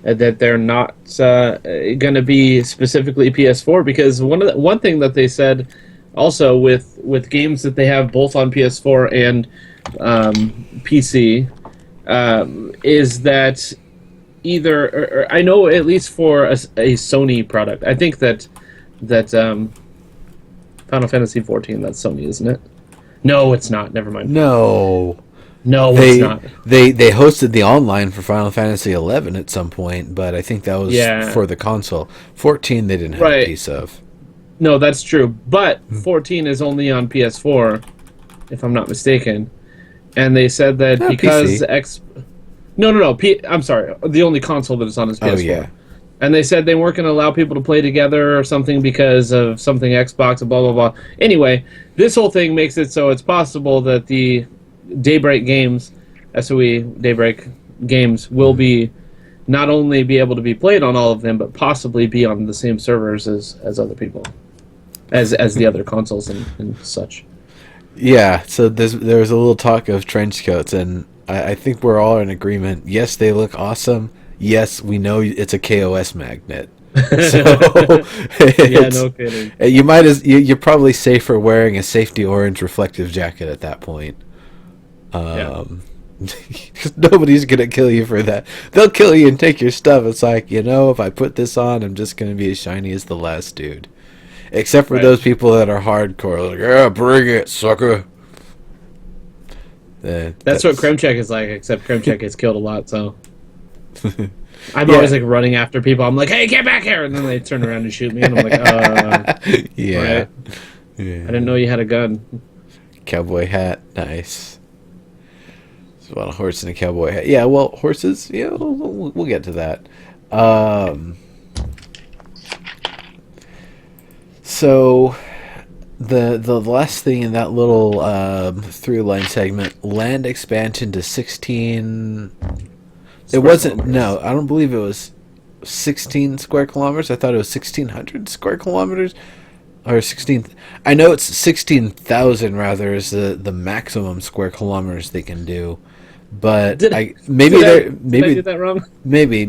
people. they're not going to be specifically PS4, because one thing that they said also with games that they have both on PS4 and PC is that or I know at least for a Sony product, I think that Final Fantasy 14, that's Sony, isn't it? No, it's not. Never mind. No. No, it's They not. they hosted the online for Final Fantasy 11 at some point, but I think that was Yeah, for the console. 14 they didn't have a right. piece of. No, that's true. But 14 is only on PS4, if I'm not mistaken. And they said that No, because PC. No, no, no. I'm sorry. The only console that is on is Oh PS4. yeah. And they said they weren't going to allow people to play together or something because of something Xbox and blah, blah, blah. Anyway, this whole thing makes it so it's possible that the Daybreak games, SOE Daybreak games, will be not only be able to be played on all of them, but possibly be on the same servers as other people, as the other consoles and such. Yeah, so there was a little talk of trench coats, and I think we're all in agreement. Yes, they look awesome. Yes, we know it's a KOS magnet. So Yeah, it's no kidding. you're probably safer wearing a safety orange reflective jacket at that point. Yeah. 'Cause nobody's gonna kill you for that. They'll kill you and take your stuff. It's like, if I put this on, I'm just gonna be as shiny as the last dude. Except for Right. those people that are hardcore, like, yeah, bring it, sucker. That's what Kremchek is like, except Kremchek gets killed a lot, so I'm Yeah. always like running after people. I'm like, hey, get back here! And then they turn around and shoot me, and I'm like, Yeah. right. I Yeah. didn't know you had a gun. Cowboy hat, nice. There's a lot of horse in a cowboy hat. Yeah, well, horses. Yeah, we'll get to that. So the last thing in that little through line segment, land expansion to 16. It Square wasn't. kilometers. No, I don't believe it was 16 square kilometers. I thought it was 1,600 square kilometers, or 16. I know it's 16,000 rather is the maximum square kilometers they can do. But Did I maybe did I, they're did I maybe do that wrong? maybe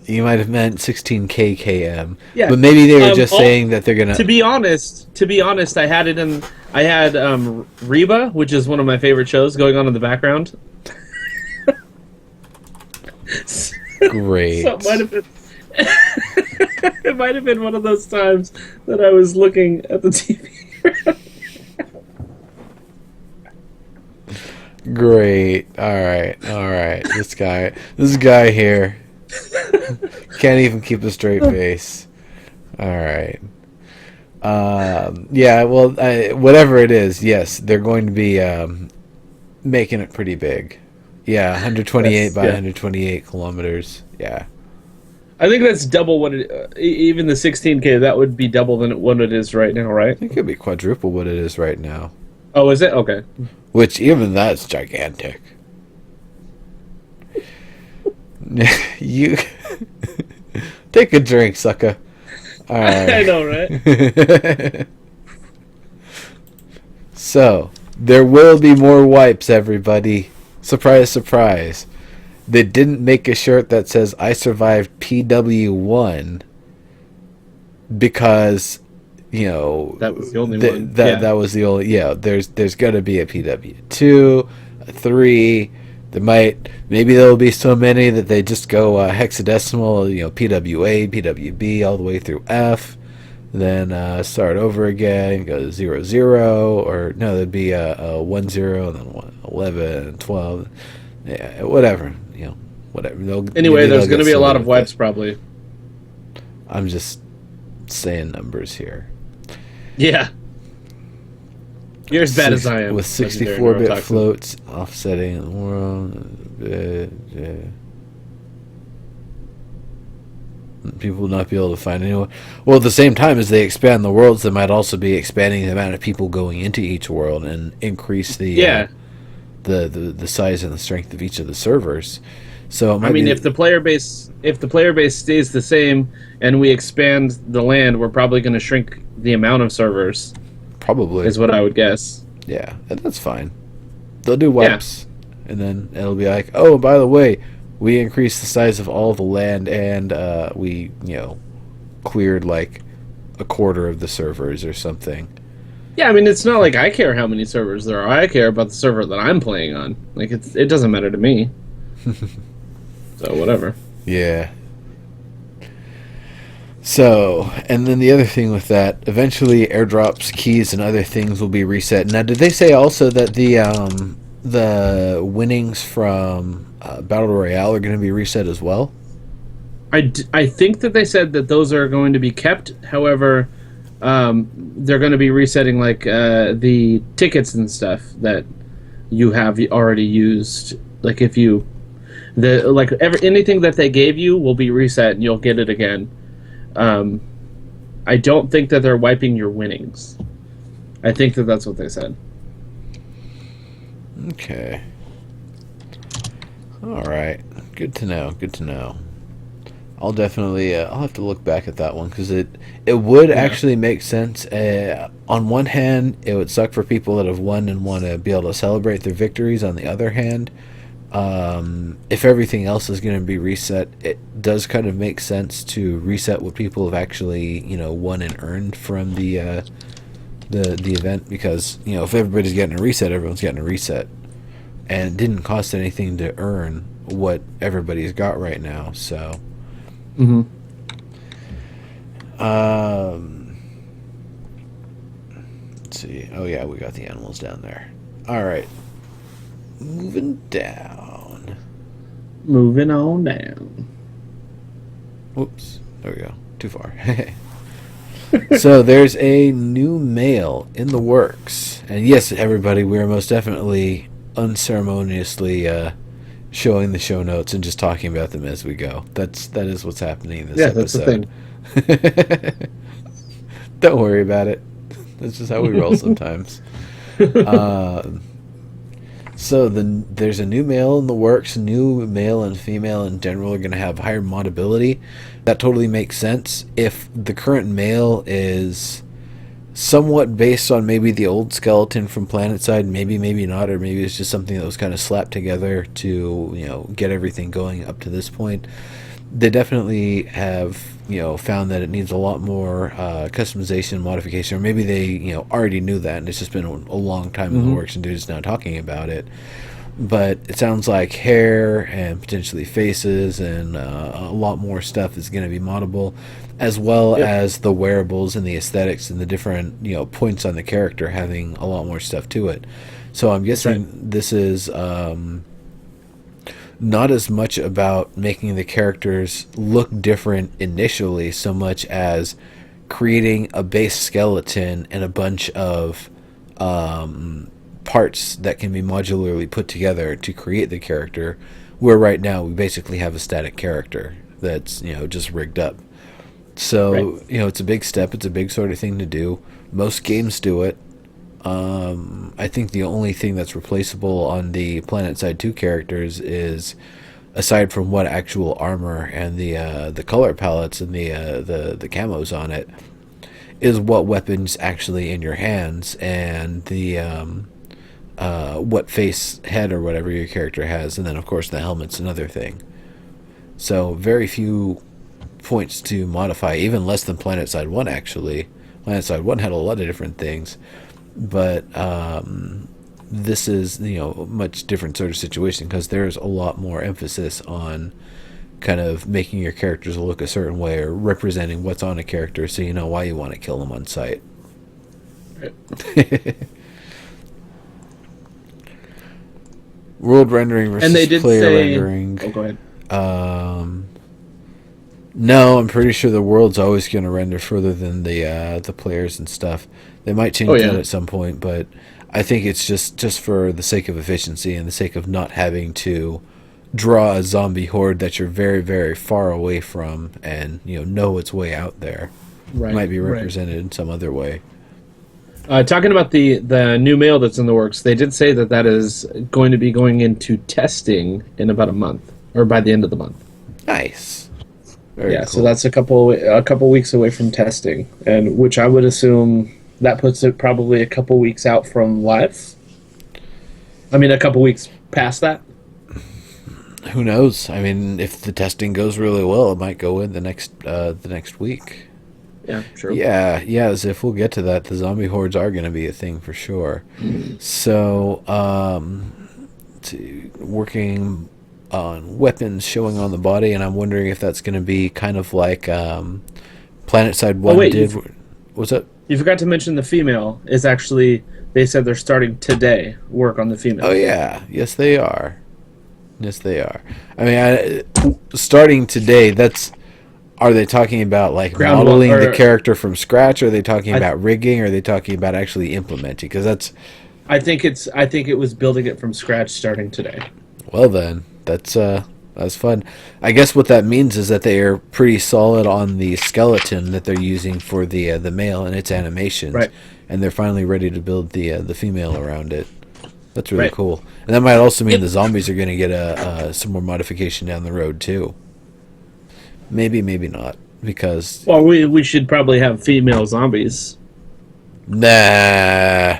you might have meant 16 km. Yeah. But maybe they were just all- saying that they're gonna. To be honest, I had it in. I had Reba, which is one of my favorite shows, going on in the background. Great. So it might have been. It might have been one of those times that I was looking at the TV. Great. All right. All right. This guy here can't even keep a straight face. All right. Yeah. Well, whatever it is, yes, they're going to be making it pretty big. Yeah, 128 by Yeah. 128 kilometers. Yeah. I think that's double what it. Even the 16K, that would be double than what it is right now, right? It could be quadruple what it is right now. Oh, is it? Okay. Which even that's gigantic. You take a drink, sucker. All I know, right? right. So there will be more wipes, everybody. Surprise, surprise. They didn't make a shirt that says "I survived PW1" because That was the only one. that Yeah. was the only. There's gonna be a PW2, a 3. There might, maybe there'll be so many that they just go hexadecimal, PWA, PWB, all the way through F, then start over again, go 0 0, or no, there'd be a 1 0, and then 11 and 12, yeah, whatever, whatever. Anyway, Maybe there's they'll going get to be a silly lot of with it. wipes probably. I'm just saying numbers here. Yeah. You're as bad as I am. With Legendary 64-bit neurotoxin. floats offsetting the world. People will not be able to find anyone. Well, at the same time as they expand the worlds, they might also be expanding the amount of people going into each world and increase Yeah. the size and the strength of each of the servers. So it I might mean, be if the player base stays the same and we expand the land, we're probably going to shrink the amount of servers. probably, Is what I would guess. yeah, and that's fine. They'll do Yeah. wipes, and then it'll be like, oh, by the way, we increased the size of all the land, and we cleared like a quarter of the servers or something. Yeah, I mean, it's not like I care how many servers there are. I care about the server that I'm playing on. Like, it doesn't matter to me. So, whatever. Yeah. So, and then the other thing with that, eventually airdrops, keys, and other things will be reset. Now, did they say also that the winnings from Battle Royale are going to be reset as well? I think that they said that those are going to be kept. However, they're going to be resetting, like, the tickets and stuff that you have already used. Like, if you... anything that they gave you will be reset and you'll get it again. I don't think that they're wiping your winnings. I think that that's what they said. Okay. All right. Good to know. Good to know. I'll definitely I'll have to look back at that one because it would Yeah. actually make sense. On one hand, it would suck for people that have won and want to be able to celebrate their victories. On the other hand, if everything else is going to be reset, it does kind of make sense to reset what people have actually won and earned from the event, because if everybody's getting a reset, everyone's getting a reset, and it didn't cost anything to earn what everybody's got right now. So Mm-hmm. let's see. Oh yeah, we got the animals down there. All right, moving down. Moving on down. Whoops, there we go. Too far. So there's a new mail in the works, and yes, everybody, we are most definitely unceremoniously showing the show notes and just talking about them as we go. That is what's happening in this Yeah, that's the episode. Don't worry about it. That's just how we roll sometimes. So there's a new male in the works. New male and female in general are going to have higher modability. That totally makes sense. If the current male is somewhat based on maybe the old skeleton from PlanetSide, maybe not, or maybe it's just something that was kind of slapped together to get everything going up to this point. They definitely have found that it needs a lot more customization, modification, or maybe they already knew that and it's just been a long time in the works and they're just now talking about it. But it sounds like hair and potentially faces and a lot more stuff is going to be moddable, as well Yep. as the wearables and the aesthetics and the different points on the character having a lot more stuff to it. So I'm guessing this is not as much about making the characters look different initially, so much as creating a base skeleton and a bunch of parts that can be modularly put together to create the character, where right now we basically have a static character that's just rigged up. So Right. it's a big step, it's a big sort of thing to do. Most games do it. I think the only thing that's replaceable on the PlanetSide 2 characters is aside from what actual armor and the color palettes and the camos on it, is what weapons actually in your hands and the what face, head, or whatever your character has, and then of course the helmet's another thing. So very few points to modify, even less than PlanetSide 1 actually. PlanetSide 1 had a lot of different things, but this is, much different sort of situation because there's a lot more emphasis on kind of making your characters look a certain way or representing what's on a character so you know why you want to kill them on sight. World rendering versus And they did player say, rendering. oh, go ahead. No, I'm pretty sure the world's always going to render further than the players and stuff. They might change that at some point, but I think it's just for the sake of efficiency and the sake of not having to draw a zombie horde that you're very, very far away from and know its way out there. Right, it might be represented in some other way. Talking about the new mail that's in the works, they did say that is going to be going into testing in about a month, or by the end of the month. Nice. Very cool. So that's a couple weeks away from testing, and which I would assume that puts it probably a couple weeks out from live. I mean, a couple weeks past that. Who knows? I mean, if the testing goes really well, it might go in the next week. Yeah, sure. Yeah, as if we'll get to that. The zombie hordes are going to be a thing for sure. So, working on weapons showing on the body, and I'm wondering if that's going to be kind of like PlanetSide 1 did. What's up? You forgot to mention the female is actually, they said they're starting today work on the female. Oh, yeah. Yes, they are. I mean, starting today, are they talking about like modeling the character from scratch? Or are they talking about rigging? Or are they talking about actually implementing? Because I think it was building it from scratch starting today. Well then, that's fun. I guess what that means is that they are pretty solid on the skeleton that they're using for the male and its animations, right? And they're finally ready to build the female around it. That's really cool. And that might also mean the zombies are going to get some more modification down the road too. Maybe not, because we should probably have female zombies. Nah.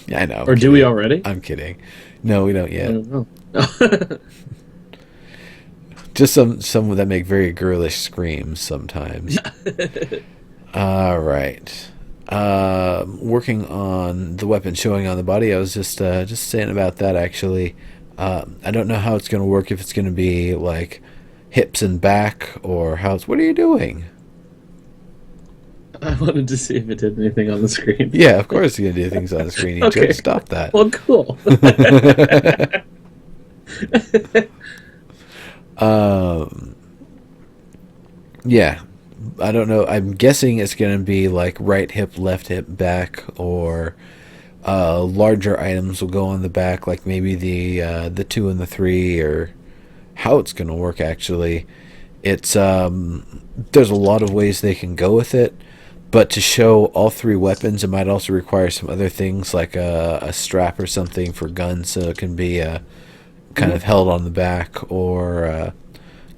Yeah, I know. Or do we already? I'm kidding. No, we don't yet. I don't know. Just some that make very girlish screams sometimes. All right. Working on the weapon showing on the body. I was just saying about that actually. I don't know how it's going to work. If it's going to be like hips and back, or how it's. What are you doing? I wanted to see if it did anything on the screen. Yeah, of course you're going to do things on the screen. You Okay. should stop that. Well, cool. Yeah. I don't know. I'm guessing it's going to be like right hip, left hip, back, or larger items will go on the back, like maybe the 2 and the 3, or how it's going to work actually. It's there's a lot of ways they can go with it, but to show all 3 weapons, it might also require some other things like a strap or something for guns, so it can be kind of held on the back, or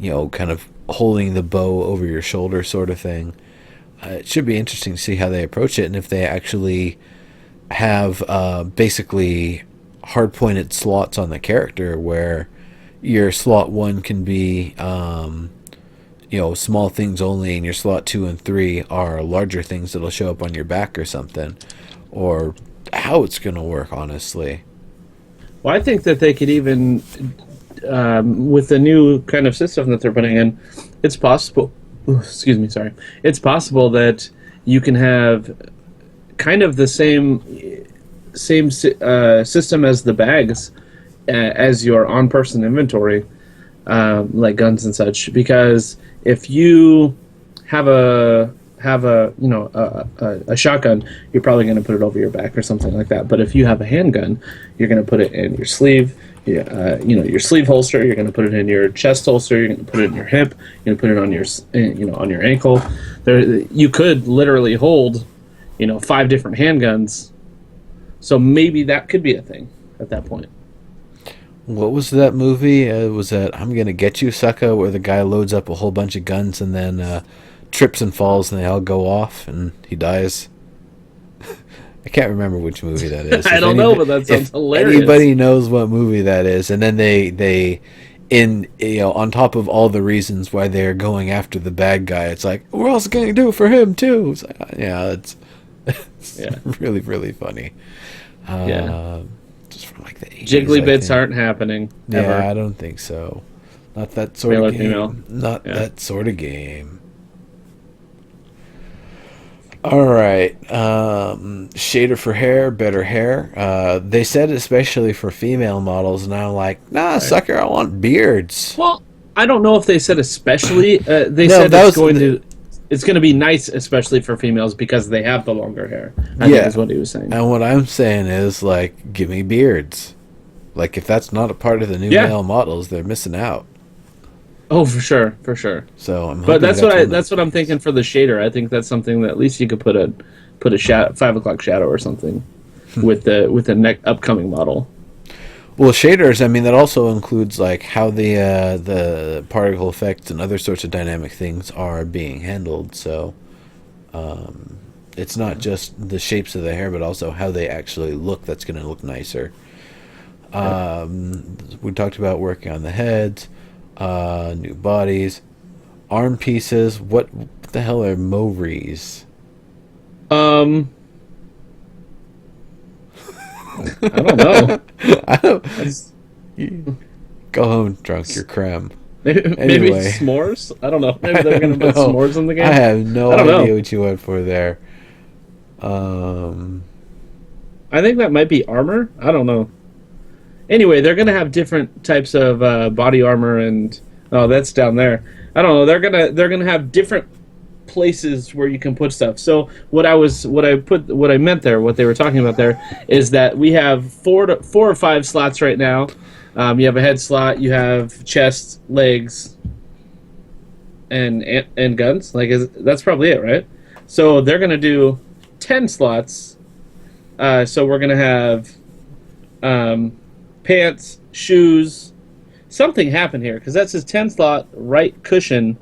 kind of holding the bow over your shoulder sort of thing. It should be interesting to see how they approach it, and if they actually have basically hard-pointed slots on the character where your slot 1 can be small things only, and your slot 2 and 3 are larger things that'll show up on your back or something, or how it's going to work, honestly. Well, I think that they could even, with the new kind of system that they're putting in, it's possible. Excuse me, sorry. It's possible that you can have kind of the same system as the bags, as your on-person inventory, like guns and such. Because if you have a shotgun, you're probably going to put it over your back or something like that. But if you have a handgun, you're going to put it in your sleeve, your sleeve holster. You're going to put it in your chest holster. You're going to put it in your hip. You're going to put it on your ankle. You could literally hold 5 different handguns. So maybe that could be a thing at that point. What was that movie? Was that I'm Gonna Get You, Sucker, where the guy loads up a whole bunch of guns and then trips and falls and they all go off and he dies? I can't remember which movie that is. I don't know, but that sounds If hilarious. anybody knows what movie that is, and then they in on top of all the reasons why they're going after the bad guy, it's like we're also going to do it for him too. It's like, yeah, it's Yeah. really really funny. Yeah. Just from like the 80s, Jiggly I bits think. aren't happening Yeah, ever. I don't think so. Not that sort Male or of game. female. Not Yeah. that sort of game. All right. Shader for hair, better hair. They said especially for female models, and I'm like, nah, Right. sucker, I want beards. Well, I don't know if they said especially. They No, said that it's was it's going to be nice, especially for females because they have the longer hair. I Yeah. think is what he was saying. And what I'm saying is, like, give me beards. Like, if that's not a part of the new Yeah. male models, they're missing out. Oh, for sure, for sure. So I'm But hoping that's what one of that's what I'm thinking for the shader. I think that's something that at least you could put a shadow, 5 o'clock shadow or something with the next upcoming model. Well, shaders, I mean, that also includes like how the particle effects and other sorts of dynamic things are being handled. So it's not just the shapes of the hair, but also how they actually look. That's going to look nicer. We talked about working on the heads, new bodies, arm pieces. What the hell are movies? Um, I don't know. I don't. That's- Go home drunk. You're creme. Maybe Anyway. s'mores. I don't know. Maybe they're gonna put No. s'mores in the game. I have no I don't idea know. what you went for there. Um, I think that might be armor. I don't know. Anyway, they're gonna have different types of body armor, and oh, that's down there. I don't know. They're gonna have different places where you can put stuff. So what I meant there, what they were talking about there, is that we have 4 or 5 slots right now. You have a head slot, you have chest, legs, and guns. That's probably it, right? So they're gonna do 10 slots. So we're gonna have pants, shoes. Something happened here because that says 10 slot, right cushion,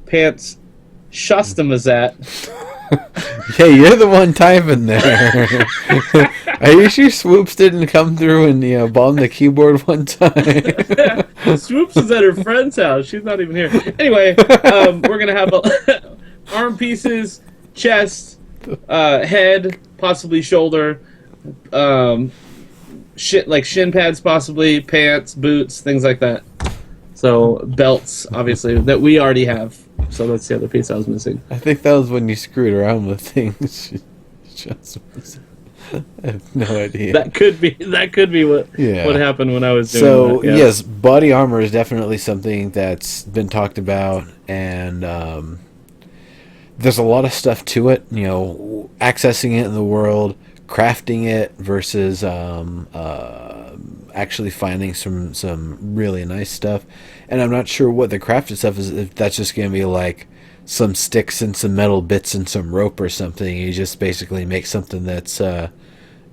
pants, Shastamazat. hey, you're the one typing there. Are you sure Swoops didn't come through and bomb the keyboard one time? Swoops is at her friend's house. She's not even here. Anyway, we're gonna have arm pieces, chest, head, possibly shoulder, like shin pads, possibly pants, boots, things like that. So belts, obviously, that we already have. So that's the other piece I was missing. I think that was when you screwed around with things. I have no idea. That could be what Yeah. what happened when I was doing So that. Yeah. yes, body armor is definitely something that's been talked about, and there's a lot of stuff to it. Accessing it in the world, crafting it versus actually finding some really nice stuff. And I'm not sure what the crafted stuff is. If that's just going to be like some sticks and some metal bits and some rope or something. You just basically make something that's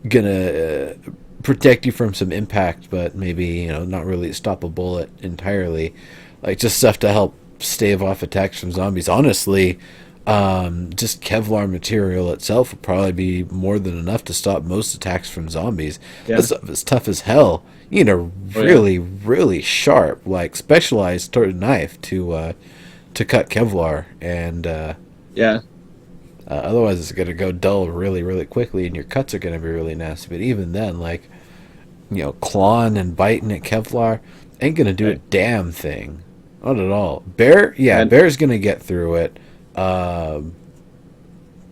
gonna protect you from some impact, but maybe not really stop a bullet entirely. Like just stuff to help stave off attacks from zombies. Honestly, just Kevlar material itself would probably be more than enough to stop most attacks from zombies. Yeah. That stuff is tough as hell. You need a really, really sharp, like specialized sort of knife to cut Kevlar, and Yeah. otherwise it's gonna go dull really, really quickly, and your cuts are gonna be really nasty. But even then, like clawing and biting at Kevlar ain't gonna do a Right. damn thing. Not at all. Bear, yeah, And- Bear's gonna get through it.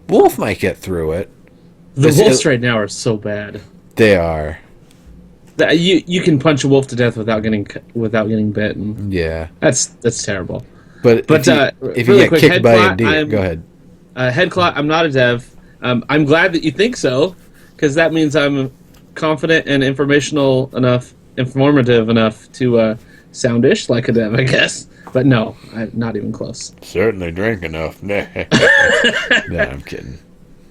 Wolf might get through it. The This wolves is- right now are so bad. They are. That you can punch a wolf to death without getting bitten. Yeah. That's terrible. But But, if you really get quick, kicked head by a clot, deer, go ahead. Head clot. I'm not a dev. I'm glad that you think so, because that means I'm confident and informative enough to soundish like a dev, I guess. But no, I'm not even close. Certainly drink enough. Nah, I'm kidding.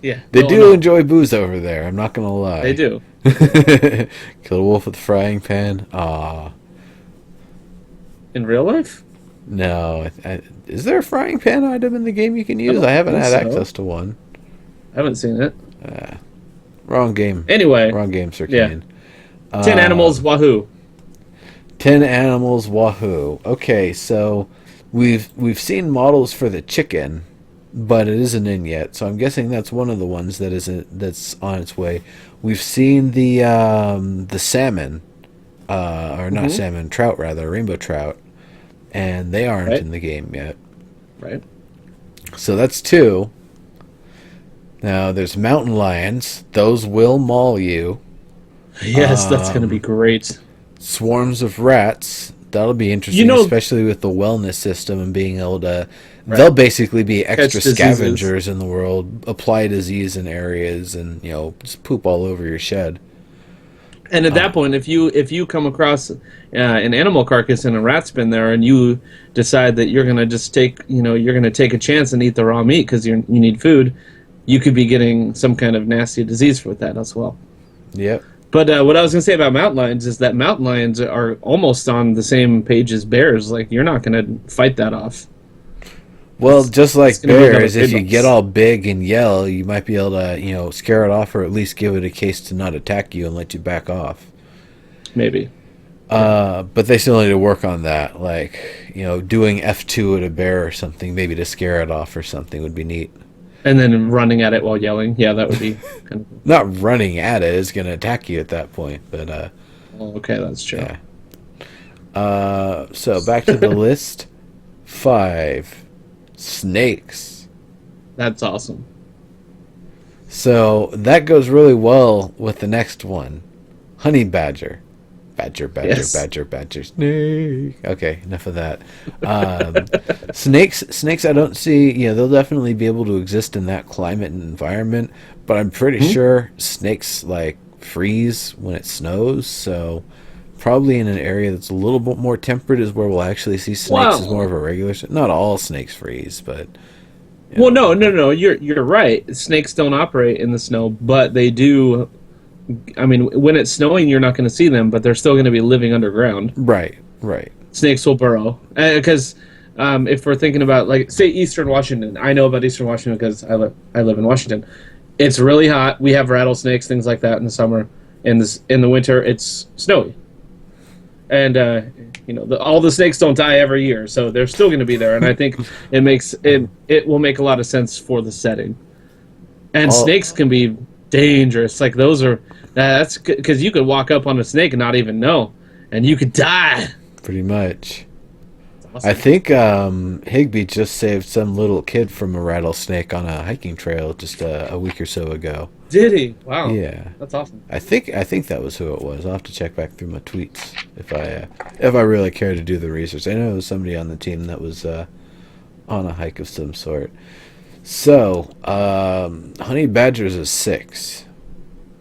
Yeah, They no, do no, enjoy booze over there. I'm not gonna lie. They do. Kill a wolf with a frying pan. Ah, In real life? no. Is there a frying pan item in the game you can I use? I don't haven't think had so. access to one. I haven't seen it. Wrong game. Anyway, Wrong game, Sir yeah. Kane. 10 animals, Um, wahoo. 10 animals, wahoo. Okay, so we've seen models for the chicken, but it isn't in yet. So I'm guessing that's one of the ones that's on its way. We've seen the salmon, or not Hmm. salmon, trout rather, rainbow trout, and they aren't Right? in the game yet. Right? So that's two. Now there's mountain lions; those will maul you. Yes, that's going to be Um, great. Swarms of rats. That'll be You interesting, know, especially with the wellness system and being able to. They'll right. basically be Catch extra diseases. scavengers in the world, apply disease in areas, and just poop all over your shed. And at that Uh, point, if you come across an animal carcass and a rat's been there, and you decide that you're gonna just you're gonna take a chance and eat the raw meat because you need food, you could be getting some kind of nasty disease with that as well. yep. But what I was gonna say about mountain lions is that mountain lions are almost on the same page as bears. Like you're not gonna fight that off. Well, It's just it's like gonna be another bears, if big you get boss, all big and yell, you might be able to, scare it off or at least give it a case to not attack you and let you back off. maybe. Yeah. But they still need to work on that. Like, doing F2 at a bear or something, maybe to scare it off or something would be neat. And then running at it while yelling. Yeah, that would be kind of Not running at it is going to attack you at that point, but cool. Okay, that's true. yeah. So back to the list. 5 snakes. That's awesome. So that goes really well with the next one, honey badger. Badger, badger, Yes. badger, badger, snake. Okay, enough of that. Um, snakes. I don't see. They'll definitely be able to exist in that climate and environment, but I'm pretty Hmm? sure snakes like freeze when it snows. So probably in an area that's a little bit more temperate is where we'll actually see snakes as more Well, of a regular. Not all snakes freeze, but you well, know, no, no, no. You're right. Snakes don't operate in the snow, but they do. I mean, when it's snowing, you're not going to see them, but they're still going to be living underground. right, right. Snakes will burrow because if we're thinking about like say Eastern Washington, I know about Eastern Washington because I live in Washington. It's really hot. We have rattlesnakes, things like that in the summer. In the winter, it's snowy, and all the snakes don't die every year, so they're still going to be there. And I think it will make a lot of sense for the setting. And All snakes can be dangerous. Like those are that's because you could walk up on a snake and not even know, and you could die. pretty much. It's I awesome. think Higby just saved some little kid from a rattlesnake on a hiking trail just a week or so ago. Did he? Wow, Yeah, that's awesome. I think that was who it was. I'll have to check back through my tweets if I really care to do the research. I know it was somebody on the team that was on a hike of some sort. So, honey badgers is 6.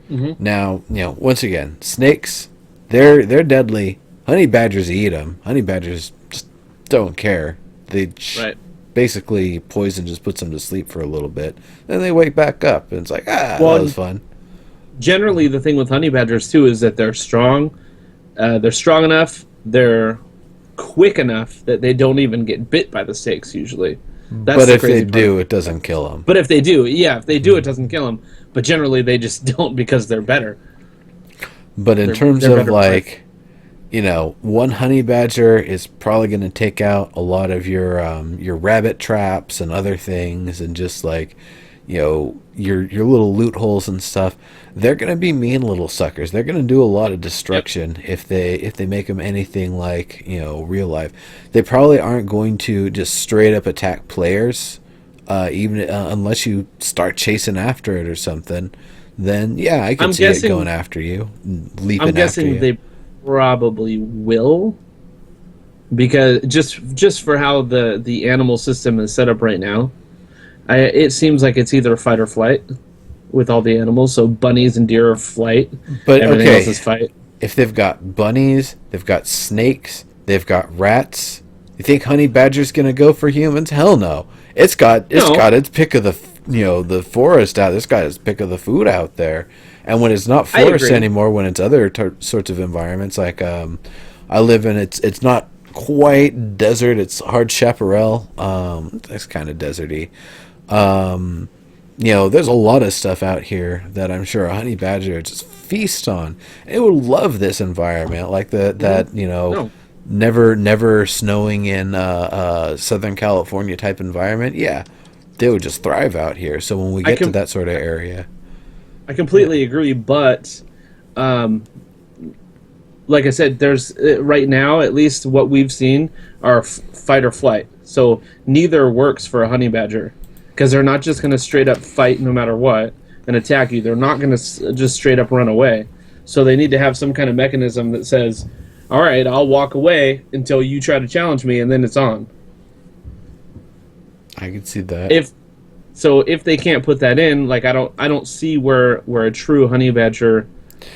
Hmm. Now, once again, snakes, they're deadly. Honey badgers eat them. Honey badgers just don't care. They Right. basically poison just puts them to sleep for a little bit, then they wake back up, and it's like, that Well, was fun. generally the thing with honey badgers too is that they're strong. They're strong enough. They're quick enough that they don't even get bit by the snakes usually. That's But the if they crazy part. do, it doesn't kill them. But if they do, yeah, if they do, it doesn't kill them. But generally, they just don't because they're better. But in terms They're of better prey. like, one honey badger is probably going to take out a lot of your rabbit traps and other things, and just like, your little loot holes and stuff. They're going to be mean little suckers. They're going to do a lot of Yep. destruction if they make them anything like real life. They probably aren't going to just straight up attack players, even unless you start chasing after it or something. Then yeah, I could I'm see it going guessing. after you, I'm leaping after guessing you. they probably will because just for how the animal system is set up right now, it seems like it's either fight or flight with all the animals. So bunnies and deer are flight. But Everything else okay, is fight. if they've got bunnies, they've got snakes, they've got rats. You think honey badger's gonna go for humans? Hell no. It's got No, its pick of the the forest out. This guy is pick of the food out there. And when it's not I forest agree. anymore, when it's other sorts of environments, like I live in, it's not quite desert. It's hard chaparral. It's kind of deserty. Um, there's a lot of stuff out here that I'm sure a honey badger would just feast on. It would love this environment, like Hmm. that No, never snowing in Southern California type environment. Yeah, they would just thrive out here. So when we I get to can that sort of area, I yeah, completely agree, but um, like I said, there's right now at least what we've seen are fight or flight. So neither works for a honey badger because they're not just going to straight up fight no matter what and attack you. They're not going to just straight up run away. So they need to have some kind of mechanism that says, "All right, I'll walk away until you try to challenge me, and then it's on." I can see that. If if they can't put that in, like I don't see where a true honey badger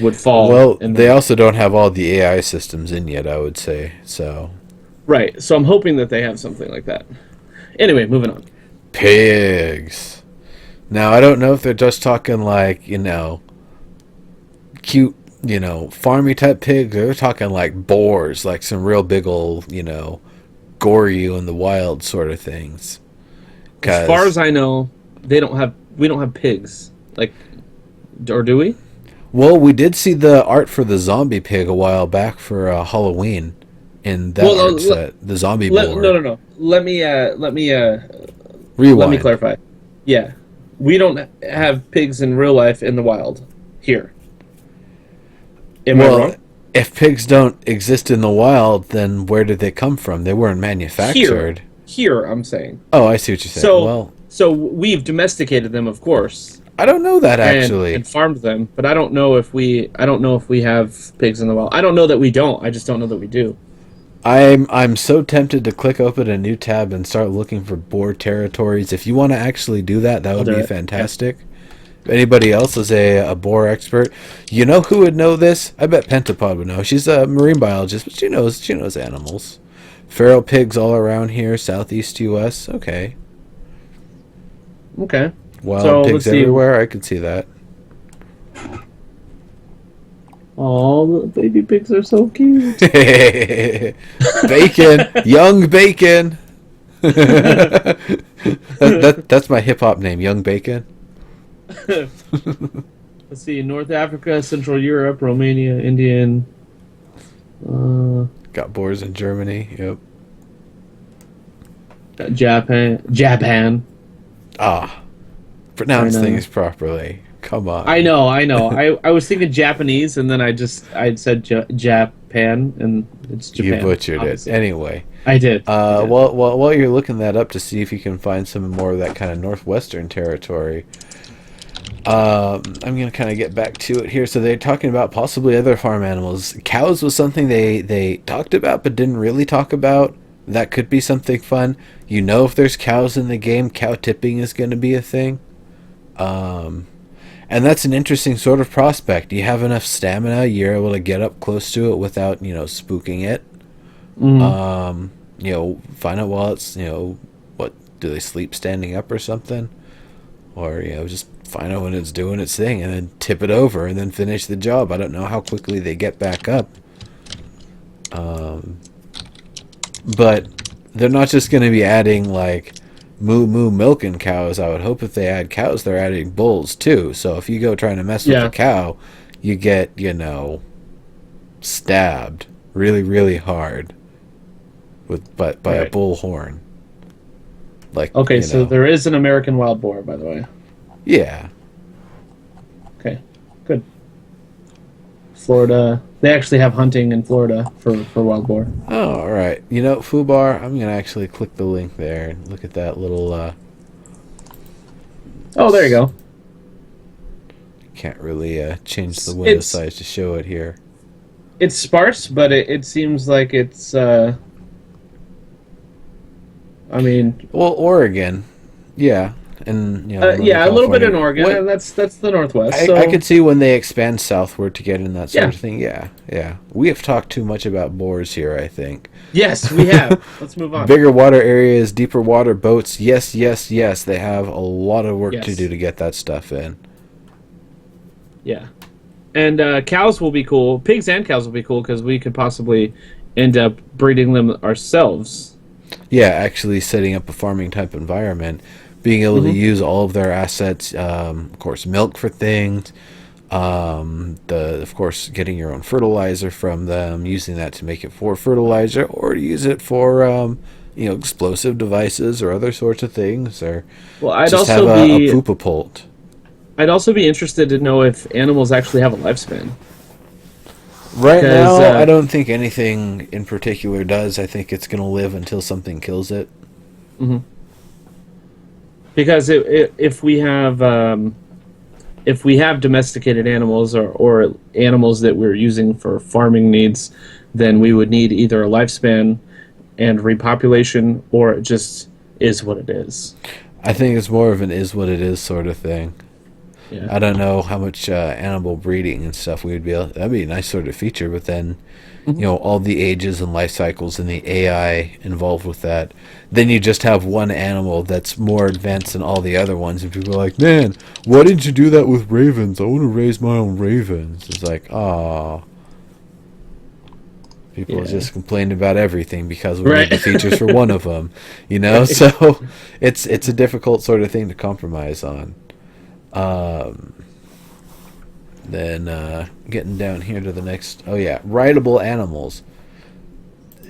would fall Well, in they that. also don't have all the AI systems in yet, I would say. So, Right. So I'm hoping that they have something like that. Anyway, moving on. pigs. Now, I don't know if they're just talking like, cute, farmy type pigs. They're talking like boars, like some real big old, gore you in the wild sort of things. As far Because, as I know, we don't have pigs. Like, or do we? well, we did see the art for the zombie pig a while back for Halloween in that Well, art set. The zombie no, boar. no, no. Let me Rewind. clarify. Yeah, we don't have pigs in real life in the wild here. Am I Well, wrong? if pigs don't exist in the wild, then where did they come from? They weren't Here, manufactured. I'm saying. Oh, I see what you're saying. So, Well, we've domesticated them, of course, I don't know that actually. and farmed them, but I don't know if we have pigs in the wild. I don't know that we don't. I just don't know that we do. I'm so tempted to click open a new tab and start looking for boar territories. If you want to actually do that, that I'll would do be it. Yeah. fantastic. If anybody else is a boar expert, you know who would know this? I bet Pentapod would know. She's a marine biologist, but she knows animals. Feral pigs all around here, southeast U.S. Okay, Okay. wild So let's pigs see. everywhere. I could see that. Oh, the baby pigs are so cute. Bacon, young bacon. That's my hip hop name, Young Bacon. Let's see. North Africa, Central Europe, Romania, Indian, uh, Got boars in Germany. Yep. Japan, Ah, pronounce China. things properly. Come I on. know, I know. I was thinking Japanese, and then I said Japan, and it's You Japan. butchered it. Obviously, Anyway, I did. I did. while you're looking that up to see if you can find some more of that kind of northwestern territory, I'm gonna kind of get back to it here. So they're talking about possibly other farm animals. Cows was something they talked about but didn't really talk about. That could be something fun. If there's cows in the game, cow tipping is going to be a thing. Um, and that's an interesting sort of prospect. You have enough stamina, you're able to get up close to it without, spooking it. Mm, Find out while it's, what, do they sleep standing up or something? Or, just find out when it's doing its thing and then tip it over and then finish the job. I don't know how quickly they get back up. Um, but they're not just going to be adding, like, moo moo milking cows. I would hope if they add cows, they're adding bulls too. So if you go trying to mess with a yeah. cow, you get, stabbed really, really hard by a Right. bull horn. Like, Okay. So there is an American wild boar, by the way. yeah. Okay. Good. Florida. They actually have hunting in Florida for wild boar. Oh, all right. Fubar, I'm going to actually click the link there and look at that little, Oh, there you go. can't really change the It's window it's, size to show it here. it's sparse, but it seems like it's. I mean, Well, Oregon. Yeah. in Northern Yeah, a little bit California. in Oregon, What and that's the Northwest. I So could see when they expand southward to get in that sort yeah, of thing. Yeah, yeah. We have talked too much about boars here, I think. yes, we have. Let's move on. Bigger water areas, deeper water boats. Yes, yes, yes. They have a lot of work to do Yes, to get that stuff in. yeah, and cows will be cool. Pigs and cows will be cool because we could possibly end up breeding them ourselves. Yeah, actually setting up a farming type environment, being able to Hmm. use all of their assets, of course, milk for things, the of course getting your own fertilizer from them, using that to make it for fertilizer, or to use it for explosive devices or other sorts of things, or Well, I'd just have also a be poopa pult. I'd also be interested to know if animals actually have a lifespan. Right Because now, I don't think anything in particular does. I think it's going to live until something kills it. because if we have domesticated animals or animals that we're using for farming needs, then we would need either a lifespan and repopulation, or it just is what it is. I think it's more of an is what it is sort of thing. Yeah. I don't know how much animal breeding and stuff we would be able. That'd be a nice sort of feature, but then, all the ages and life cycles and the AI involved with that. Then you just have one animal that's more advanced than all the other ones, and people are like, "Man, why didn't you do that with ravens? I want to raise my own ravens." It's like, ah, people Yeah. just complained about everything because we Right. need the features for one of them, Right. So it's a difficult sort of thing to compromise on. Um, then getting down here to the next. Oh yeah, rideable animals.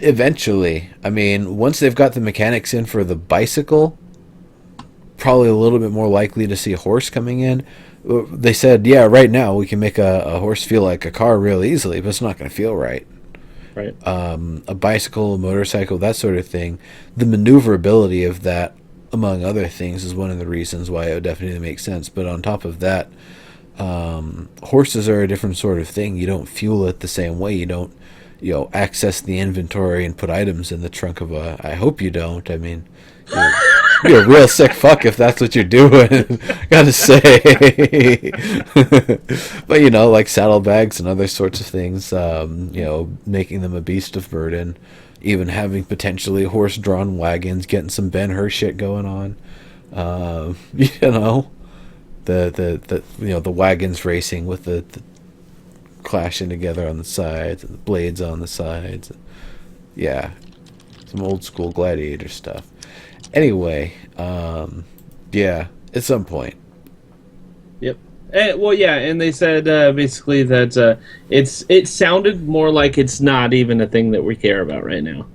Eventually, I mean, once they've got the mechanics in for the bicycle, probably a little bit more likely to see a horse coming in. They said, yeah, right now we can make a horse feel like a car real easily, but it's not going to feel right. Right. A bicycle, a motorcycle, that sort of thing. The maneuverability of that, among other things, is one of the reasons why it would definitely make sense. But on top of that, horses are a different sort of thing. You don't fuel it the same way. You don't, access the inventory and put items in the trunk of a. I hope you don't. I mean, you're, you're a real sick fuck if that's what you're doing. Gotta say. But like saddlebags and other sorts of things. Making them a beast of burden. Even having potentially horse-drawn wagons, getting some Ben Hur shit going on. Uh, you know the wagons racing with the clashing together on the sides and the blades on the sides. Yeah, some old school gladiator stuff. Anyway, yeah, at some point. Yep. Well, yeah, and they said basically that it sounded more like it's not even a thing that we care about right now.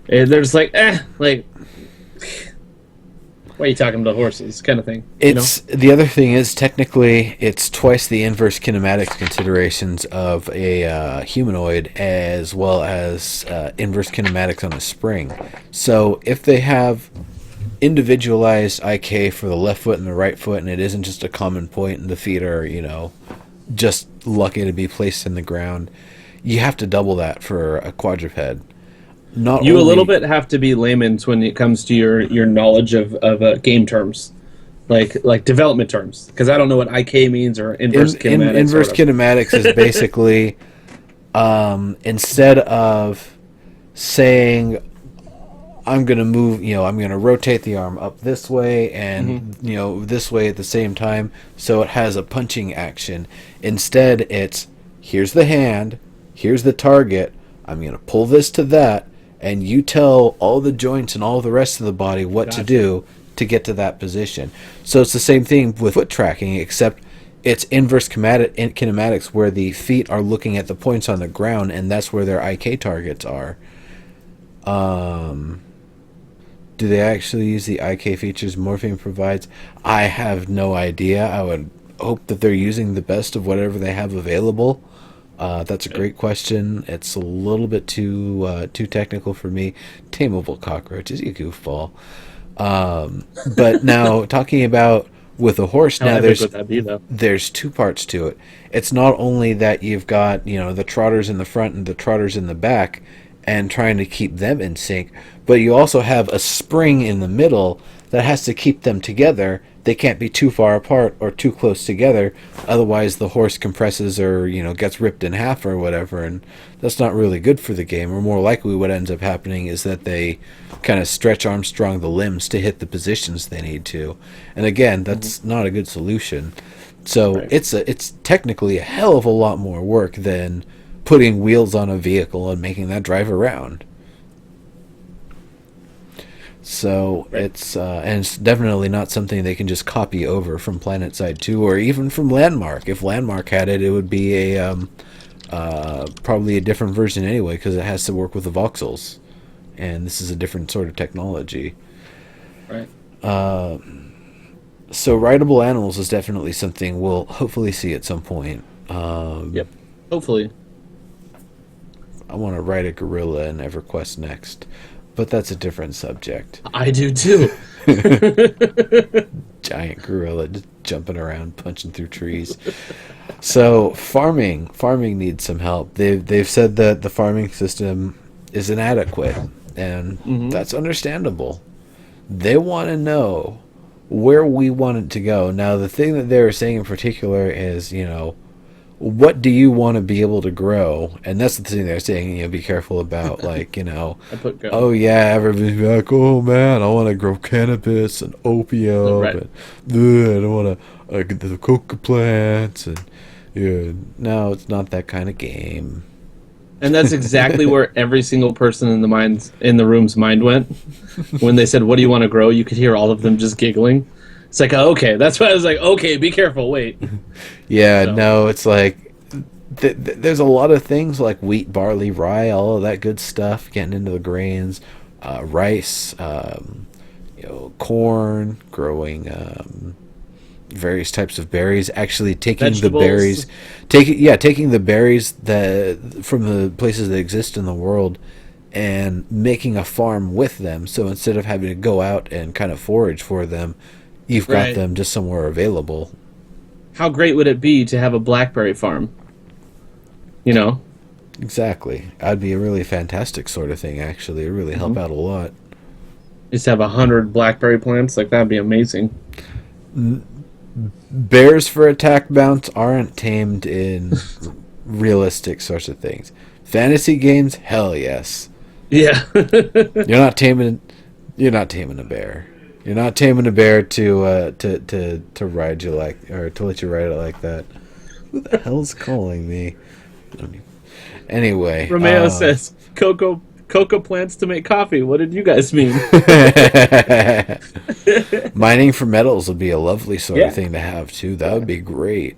And they're just like, like, why are you talking about horses, kind of thing. It's the other thing is technically it's twice the inverse kinematics considerations of a humanoid as well as inverse kinematics on a spring. So if they have individualized IK for the left foot and the right foot, and it isn't just a common point, and the feet are just lucky to be placed in the ground, you have to double that for a quadruped. Not You a only, little bit have to be layman's when it comes to your knowledge of game terms, like development terms, because I don't know what IK means or inverse kinematics. inverse kinematics is basically instead of saying I'm gonna move, I'm gonna rotate the arm up this way and this way at the same time, so it has a punching action. Instead, it's here's the hand, here's the target. I'm gonna pull this to that, and you tell all the joints and all the rest of the body what to do to get to that position. So it's the same thing with foot tracking, except it's inverse kinematics, where the feet are looking at the points on the ground, and that's where their IK targets are. Do they actually use the IK features Morphine provides? I have no idea. I would hope that they're using the best of whatever they have available. That's a great question. It's a little bit too technical for me. Tameable cockroaches, you goofball. But now talking about with a horse, How now epic would that be, though? there's two parts to it. It's not only that you've got the trotters in the front and the trotters in the back, and trying to keep them in sync, but you also have a spring in the middle that has to keep them together. They can't be too far apart or too close together, otherwise the horse compresses or gets ripped in half or whatever, and that's not really good for the game. Or more likely, what ends up happening is that they kind of stretch Armstrong the limbs to hit the positions they need to, and again, that's not a good solution. So Right. it's technically a hell of a lot more work than putting wheels on a vehicle and making that drive around. So Right. it's definitely not something they can just copy over from PlanetSide 2 or even from Landmark. If Landmark had it, it would be probably a different version anyway, because it has to work with the voxels, and this is a different sort of technology. Right. So rideable animals is definitely something we'll hopefully see at some point. Yep. Hopefully. I want to ride a gorilla in EverQuest next, but that's a different subject. I do too. Giant gorilla just jumping around, punching through trees. So farming needs some help. They've said that the farming system is inadequate, and that's understandable. They want to know where we want it to go. Now, the thing that they're saying in particular is, what do you want to be able to grow? And that's the thing they're saying, be careful about, like, I put go. oh yeah, everybody's like, oh man, I want to grow cannabis and opium, Right. and I don't want to get the coca plants, and no, it's not that kind of game. And that's exactly where every single person in the room's mind went when they said, "What do you want to grow?" You could hear all of them just giggling. It's like, oh, okay, that's why I was like, okay, be careful, wait. Yeah, So- no, it's like there's a lot of things like wheat, barley, rye, all of that good stuff, getting into the grains, rice, corn, growing various types of berries. Actually, taking Vegetables. the berries, taking the berries that from the places that exist in the world, and making a farm with them. So instead of having to go out and kind of forage for them, you've got Right. them just somewhere available. How great would it be to have a blackberry farm? You know? Exactly. That'd be a really fantastic sort of thing, actually. It'd really help out a lot. Just have 100 blackberry plants, like that'd be amazing. Bears for attack bounce aren't tamed in realistic sorts of things. Fantasy games, hell yes. Yeah. You're not taming a bear. You're not taming a bear to ride you like, or to let you ride it like that. Who the hell's calling me? Anyway, Romeo says, cocoa plants to make coffee. What did you guys mean? mining for metals would be a lovely sort Yeah. of thing to have too. That would be great.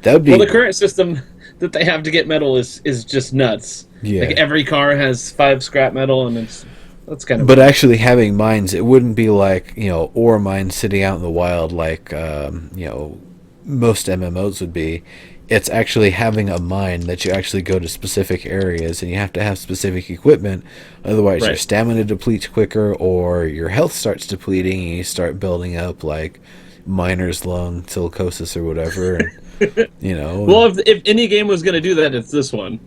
That would be Well, the current system that they have to get metal is just nuts. Yeah. Like every car has 5 scrap metal, and that's kind of. But actually having mines, it wouldn't be like, ore mines sitting out in the wild like, most MMOs would be. It's actually having a mine that you actually go to specific areas, and you have to have specific equipment. Otherwise, your Right. stamina depletes quicker, or your health starts depleting, and you start building up like miner's lung, silicosis, or whatever. And, Well, if any game was going to do that, it's this one.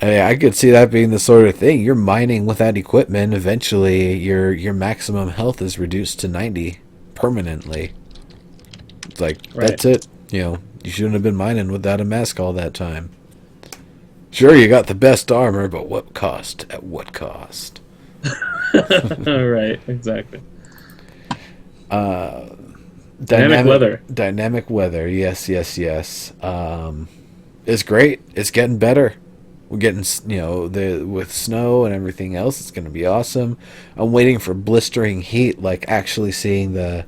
I could see that being the sort of thing. You're mining with that equipment. Eventually, your maximum health is reduced to 90 permanently. It's like, Right. that's it. You shouldn't have been mining without a mask all that time. Sure, you got the best armor, but what cost? At what cost? Right, exactly. Dynamic weather. Yes. It's great. It's getting better. We're getting, with snow and everything else, it's going to be awesome. I'm waiting for blistering heat, like actually seeing the,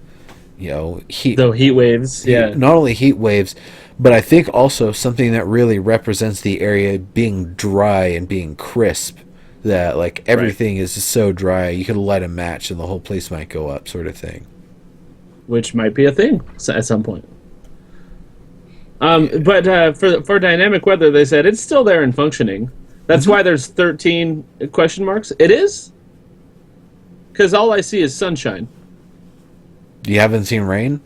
heat. The heat waves, yeah. Not only heat waves, but I think also something that really represents the area being dry and being crisp. That, like, everything is just so dry, you could light a match and the whole place might go up, sort of thing. Which might be a thing at some point. But for dynamic weather, they said it's still there and functioning. That's why there's 13 question marks. It is? Because all I see is sunshine. You haven't seen rain?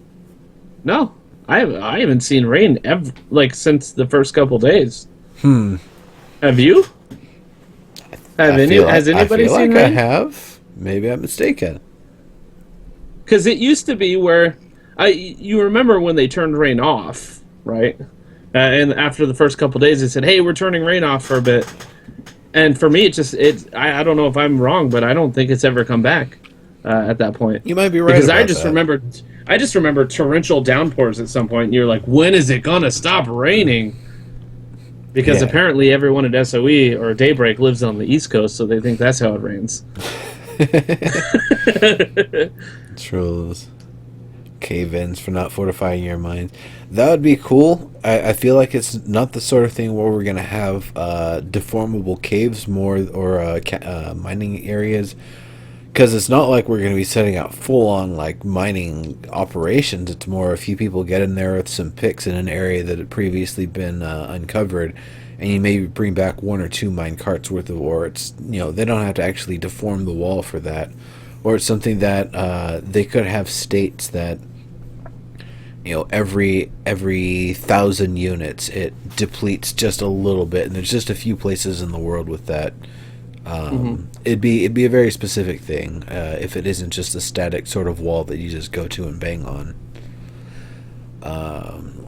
No, I haven't seen rain ever, like, since the first couple days. Have you? Has anybody I feel seen like I rain? have. Maybe I'm mistaken. because it used to be where you remember when they turned rain off, right? And after the first couple days, they said, "Hey, we're turning rain off for a bit." And for me, I don't know if I'm wrong, but I don't think it's ever come back at that point. You might be right Because about that. I just remember torrential downpours at some point, and you're like, when is it gonna stop raining? Because Yeah. apparently everyone at SOE or Daybreak lives on the East Coast, so they think that's how it rains. Trolls. Cave-ins for not fortifying your mind. That would be cool. I feel like it's not the sort of thing where we're gonna have deformable caves more or mining areas, because it's not like we're gonna be setting out full-on like mining operations. It's more a few people get in there with some picks in an area that had previously been uncovered, and you maybe bring back one or two mine carts worth of ore. It's, they don't have to actually deform the wall for that, or it's something that they could have states that every 1,000 units it depletes just a little bit, and there's just a few places in the world with that. It'd be a very specific thing if it isn't just a static sort of wall that you just go to and bang on.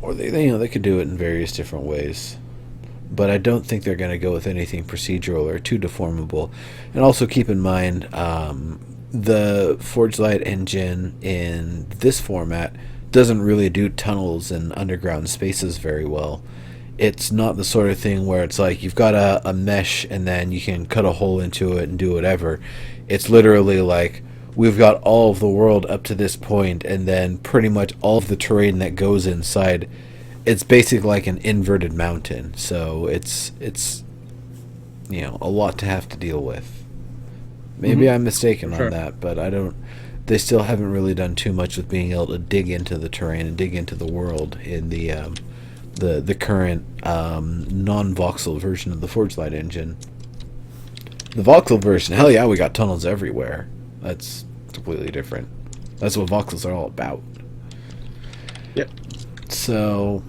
Or they could do it in various different ways, but I don't think they're going to go with anything procedural or too deformable. And also keep in mind, the Forge Light engine in this format doesn't really do tunnels and underground spaces very well. It's not the sort of thing where it's like you've got a mesh and then you can cut a hole into it and do whatever. It's literally like we've got all of the world up to this point, and then pretty much all of the terrain that goes inside. It's basically like an inverted mountain, so it's a lot to have to deal with. Maybe I'm mistaken on Sure. that, but I don't. They still haven't really done too much with being able to dig into the terrain and dig into the world in the current non-voxel version of the Forge Light engine. The voxel version, hell yeah, we got tunnels everywhere. That's completely different. That's what voxels are all about. Yep. So,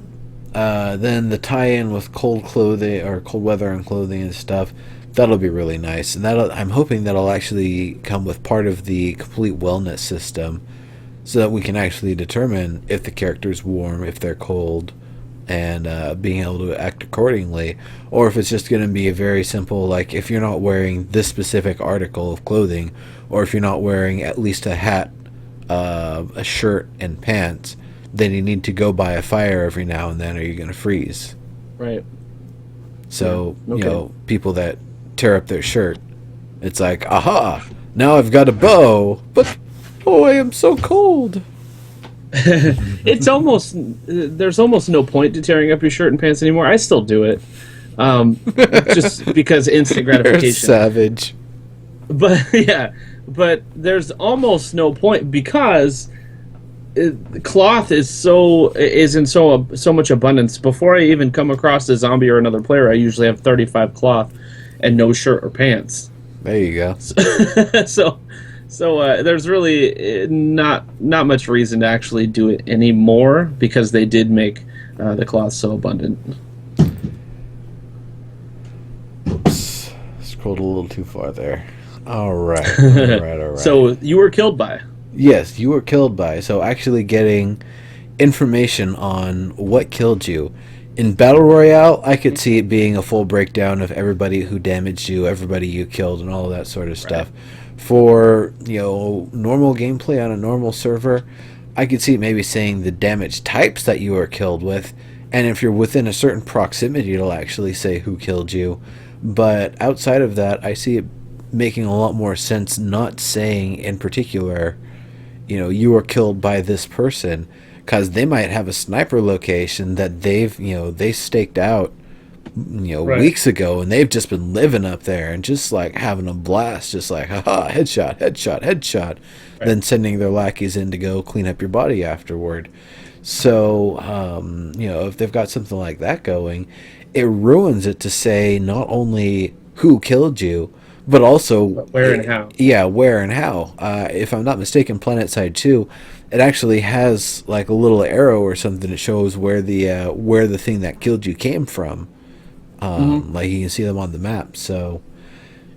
then the tie-in with cold clothing or cold weather and clothing and stuff, that'll be really nice. And I'm hoping that'll actually come with part of the complete wellness system, so that we can actually determine if the character's warm, if they're cold, and being able to act accordingly, or if it's just going to be a very simple, like if you're not wearing this specific article of clothing, or if you're not wearing at least a hat, a shirt, and pants, then you need to go by a fire every now and then, or you're going to freeze. Right. So, Yeah. Okay. people that tear up their shirt, it's like, aha, now I've got a bow, but oh, I am so cold. It's almost there's almost no point to tearing up your shirt and pants anymore. I still do it, just because instant You're a gratification. savage. But yeah, but there's almost no point because cloth is in so much abundance. Before I even come across a zombie or another player, I usually have 35 cloth and no shirt or pants. There you go. so there's really not much reason to actually do it anymore because they did make the cloth so abundant. Oops. Scrolled a little too far there. All right. All right. All right. So you were killed by. Yes, you were killed by. So actually getting information on what killed you. In Battle Royale, I could see it being a full breakdown of everybody who damaged you, everybody you killed, and all of that sort of stuff. For, normal gameplay on a normal server, I could see it maybe saying the damage types that you were killed with, and if you're within a certain proximity, it'll actually say who killed you. But outside of that, I see it making a lot more sense not saying in particular, you were killed by this person, because they might have a sniper location that they staked out Right. weeks ago, and they've just been living up there and just like having a blast, just like haha, headshot, headshot, headshot, Right. then sending their lackeys in to go clean up your body afterward. So if they've got something like that going, it ruins it to say not only who killed you, but also Where and how. Yeah, where and how. If I'm not mistaken, PlanetSide 2, it actually has like a little arrow or something that shows where the thing that killed you came from. Like you can see them on the map. So,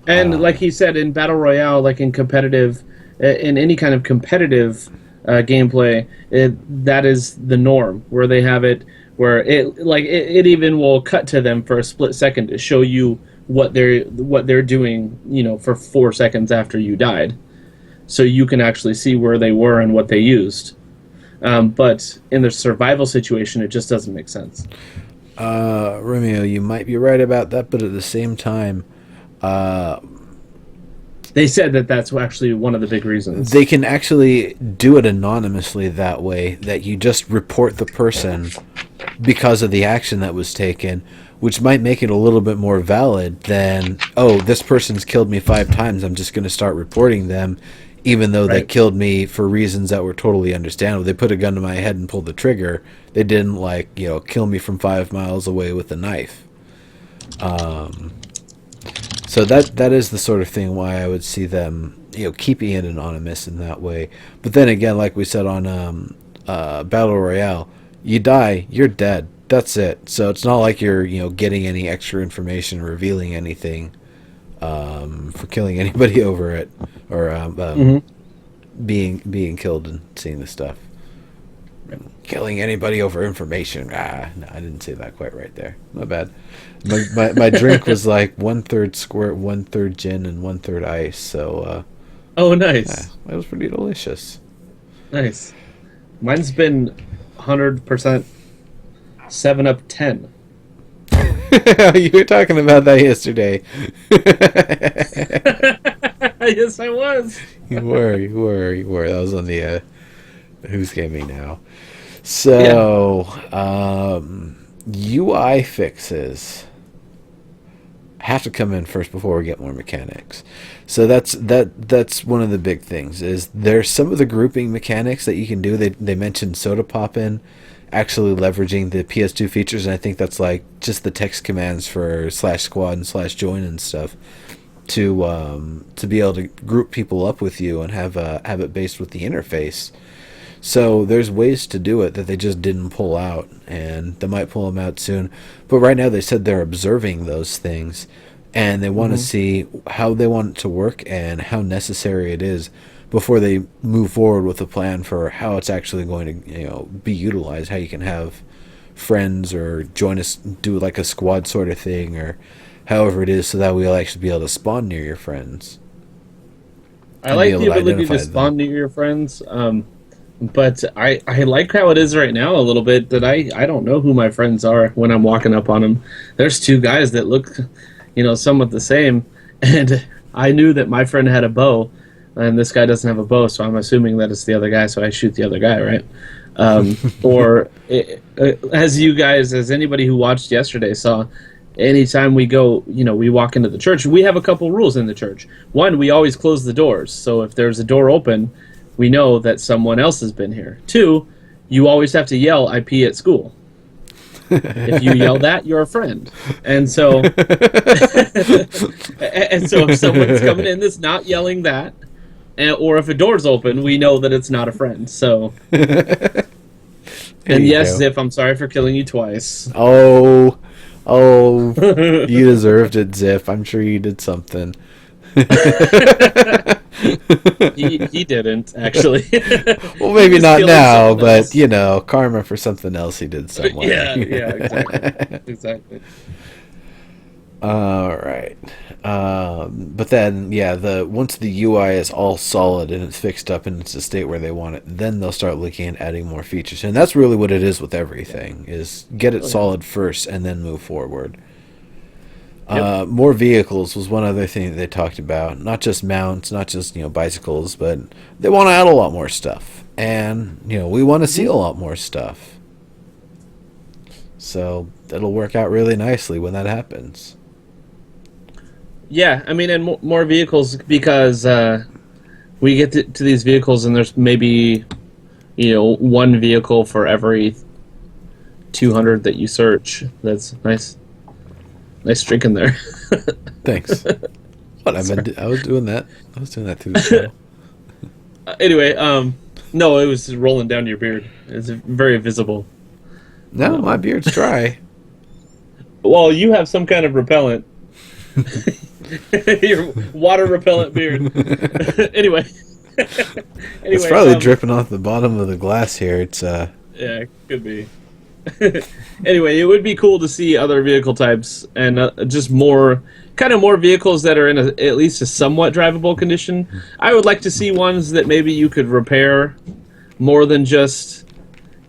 And like he said, in battle royale, like in competitive, in any kind of competitive gameplay, that is the norm. Where they have it, where it even will cut to them for a split second to show you what they're doing, for 4 seconds after you died, so you can actually see where they were and what they used. But in the survival situation, it just doesn't make sense. Romeo, you might be right about that, but at the same time, They said that that's actually one of the big reasons. they can actually do it anonymously that way, that you just report the person because of the action that was taken, which might make it a little bit more valid than, oh, this person's killed me 5 times, I'm just going to start reporting them, even though they Right. killed me for reasons that were totally understandable. They put a gun to my head and pulled the trigger. They didn't, like, kill me from 5 miles away with a knife. So that is the sort of thing why I would see them, keeping it anonymous in that way. But then again, like we said on Battle Royale, you die, you're dead. That's it. So it's not like you're, getting any extra information, revealing anything for killing anybody over it, or being killed and seeing the stuff. Killing anybody over information. No, I didn't say that quite right there. My bad. My drink was like 1/3 squirt, 1/3 gin, and 1/3 ice. So Oh, yeah, nice, it was pretty delicious. nice. Mine's been 100% 7 Up 10. You were talking about that yesterday. Yes, I was. You were. That was on the Who's Gaming Now. So, UI fixes have to come in first before we get more mechanics. So that's one of the big things. Is there's some of the grouping mechanics that you can do. They mentioned soda poppin', actually leveraging the PS2 features, and I think that's like just the text commands for /squad and /join and stuff to be able to group people up with you and have it based with the interface. So there's ways to do it that they just didn't pull out, and they might pull them out soon. But right now they said they're observing those things, and they want to see how they want it to work and how necessary it is before they move forward with a plan for how it's actually going to be utilized, how you can have friends or join us, do like a squad sort of thing, or however it is, so that we'll actually be able to spawn near your friends. I And like be able the to ability to identify spawn near your friends, but I like how it is right now a little bit, that I don't know who my friends are when I'm walking up on them. There's two guys that look, somewhat the same, and I knew that my friend had a bow, and this guy doesn't have a bow, so I'm assuming that it's the other guy, so I shoot the other guy, right? As anybody who watched yesterday saw, anytime we go, we walk into the church, we have a couple rules in the church. One, we always close the doors, so if there's a door open, we know that someone else has been here. Two, you always have to yell, "I pee at school." If you yell that, you're a friend. And so, and so if someone's coming in that's not yelling that, or if a door's open, we know that it's not a friend. So, There and you yes, go. Zip, I'm sorry for killing you twice. Oh, you deserved it, Zip. I'm sure you did something. He didn't actually. Well, He maybe was not killing now, someone but else. karma for something else he did somewhere. Yeah, exactly, exactly. All right. But then, yeah, once the UI is all solid and it's fixed up and it's a state where they want it, then they'll start looking at adding more features. And that's really what it is with everything: is get it solid first and then move forward. Yep. More vehicles was one other thing that they talked about. Not just mounts, not just bicycles, but they want to add a lot more stuff, and we want to see a lot more stuff. So that'll work out really nicely when that happens. Yeah, I mean, and more vehicles, because we get to these vehicles, and there's maybe one vehicle for every 200 that you search. That's nice. Nice streak in there. Thanks. What I was doing that. I was doing that through the show. Anyway, no, it was rolling down your beard. It's very visible. No, my beard's dry. Well, you have some kind of repellent. Your water repellent beard. Anyway, It's Anyway, probably dripping off the bottom of the glass here. It's yeah, could be. Anyway, it would be cool to see other vehicle types and just more, kind of more vehicles that are in at least a somewhat drivable condition. I would like to see ones that maybe you could repair more than just,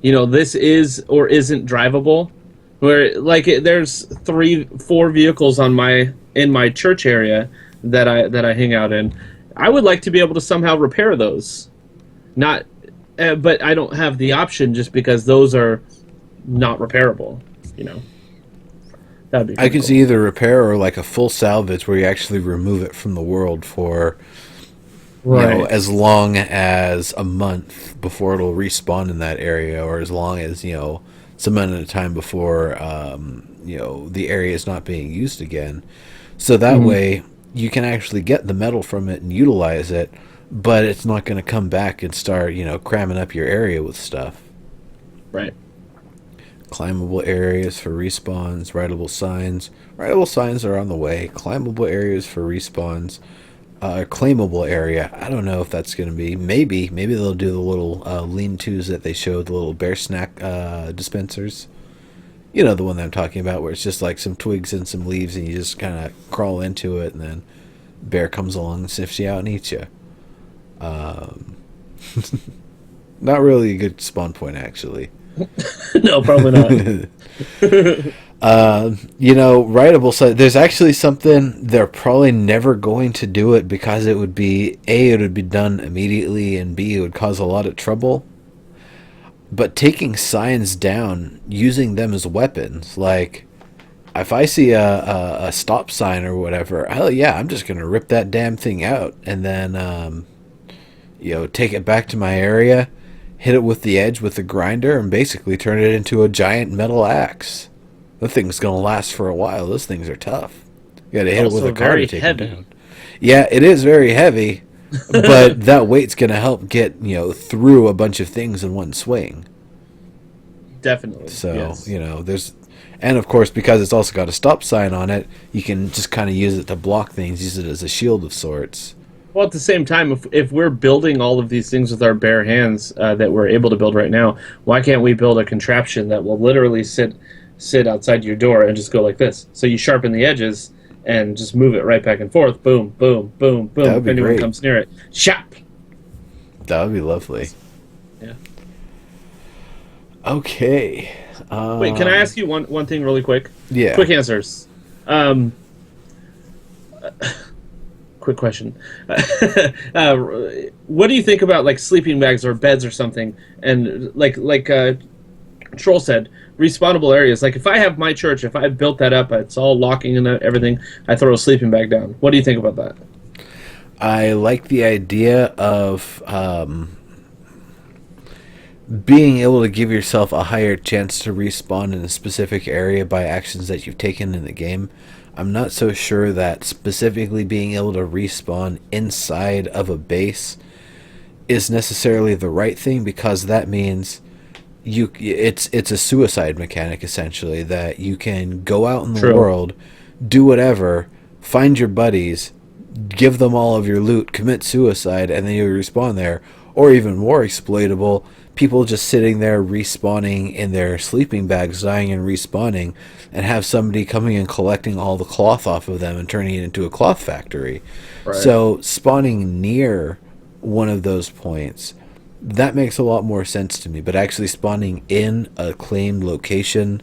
this is or isn't drivable. Where like there's 3, 4 vehicles in my church area that I hang out in. I would like to be able to somehow repair those. Not, but I don't have the option just because those are not repairable. You know, that'd be I kind of can cool. see either repair or like a full salvage where you actually remove it from the world for Right. as long as a month before it'll respawn in that area, or as long as some amount of time before the area is not being used again. So that Hmm. way you can actually get the metal from it and utilize it, but it's not going to come back and start cramming up your area with stuff. Right. Climbable areas for respawns, writable signs. Writable signs are on the way. Climbable areas for respawns. Claimable area. I don't know if that's going to be. Maybe they'll do the little lean-tos that they showed, the little bear snack dispensers. You know the one that I'm talking about, where it's just like some twigs and some leaves, and you just kind of crawl into it, and then bear comes along and sniffs you out and eats you. Um, Not really a good spawn point, actually. No, probably not. Writable site. There's actually something they're probably never going to do it because it would be A, it would be done immediately, and B, it would cause a lot of trouble. But taking signs down, using them as weapons, like if I see a stop sign or whatever, hell yeah, I'm just gonna rip that damn thing out and then take it back to my area, hit it with the edge with the grinder, and basically turn it into a giant metal axe. The thing's gonna last for a while. Those things are tough. You gotta hit it with Also a car to very take them heavy. down. Yeah, it is very heavy, but that weight's gonna help get through a bunch of things in one swing. Definitely. So Yes. there's, and of course because it's also got a stop sign on it, you can just kind of use it to block things, use it as a shield of sorts. Well, at the same time, if we're building all of these things with our bare hands that we're able to build right now, why can't we build a contraption that will literally sit outside your door and just go like this? So you sharpen the edges and just move it right back and forth. Boom, boom, boom, That boom. would If be anyone great. comes near it, shop. That would be lovely. Yeah. Okay. Wait, can I ask you one thing really quick? Yeah. Quick answers. Um, quick question. uh, what do you think about like sleeping bags or beds or something? And like Troll said, respawnable areas. Like if I have my church, if I built that up, it's all locking and everything. I throw a sleeping bag down. What do you think about that? I like the idea of being able to give yourself a higher chance to respawn in a specific area by actions that you've taken in the game. I'm not so sure that specifically being able to respawn inside of a base is necessarily the right thing, because that means it's a suicide mechanic essentially, that you can go out in the True. world, do whatever, find your buddies, give them all of your loot, commit suicide, and then you respawn there. Or even more exploitable, people just sitting there respawning in their sleeping bags, dying and respawning, and have somebody coming and collecting all the cloth off of them and turning it into a cloth factory. Right. So spawning near one of those points, that makes a lot more sense to me. But actually spawning in a claimed location,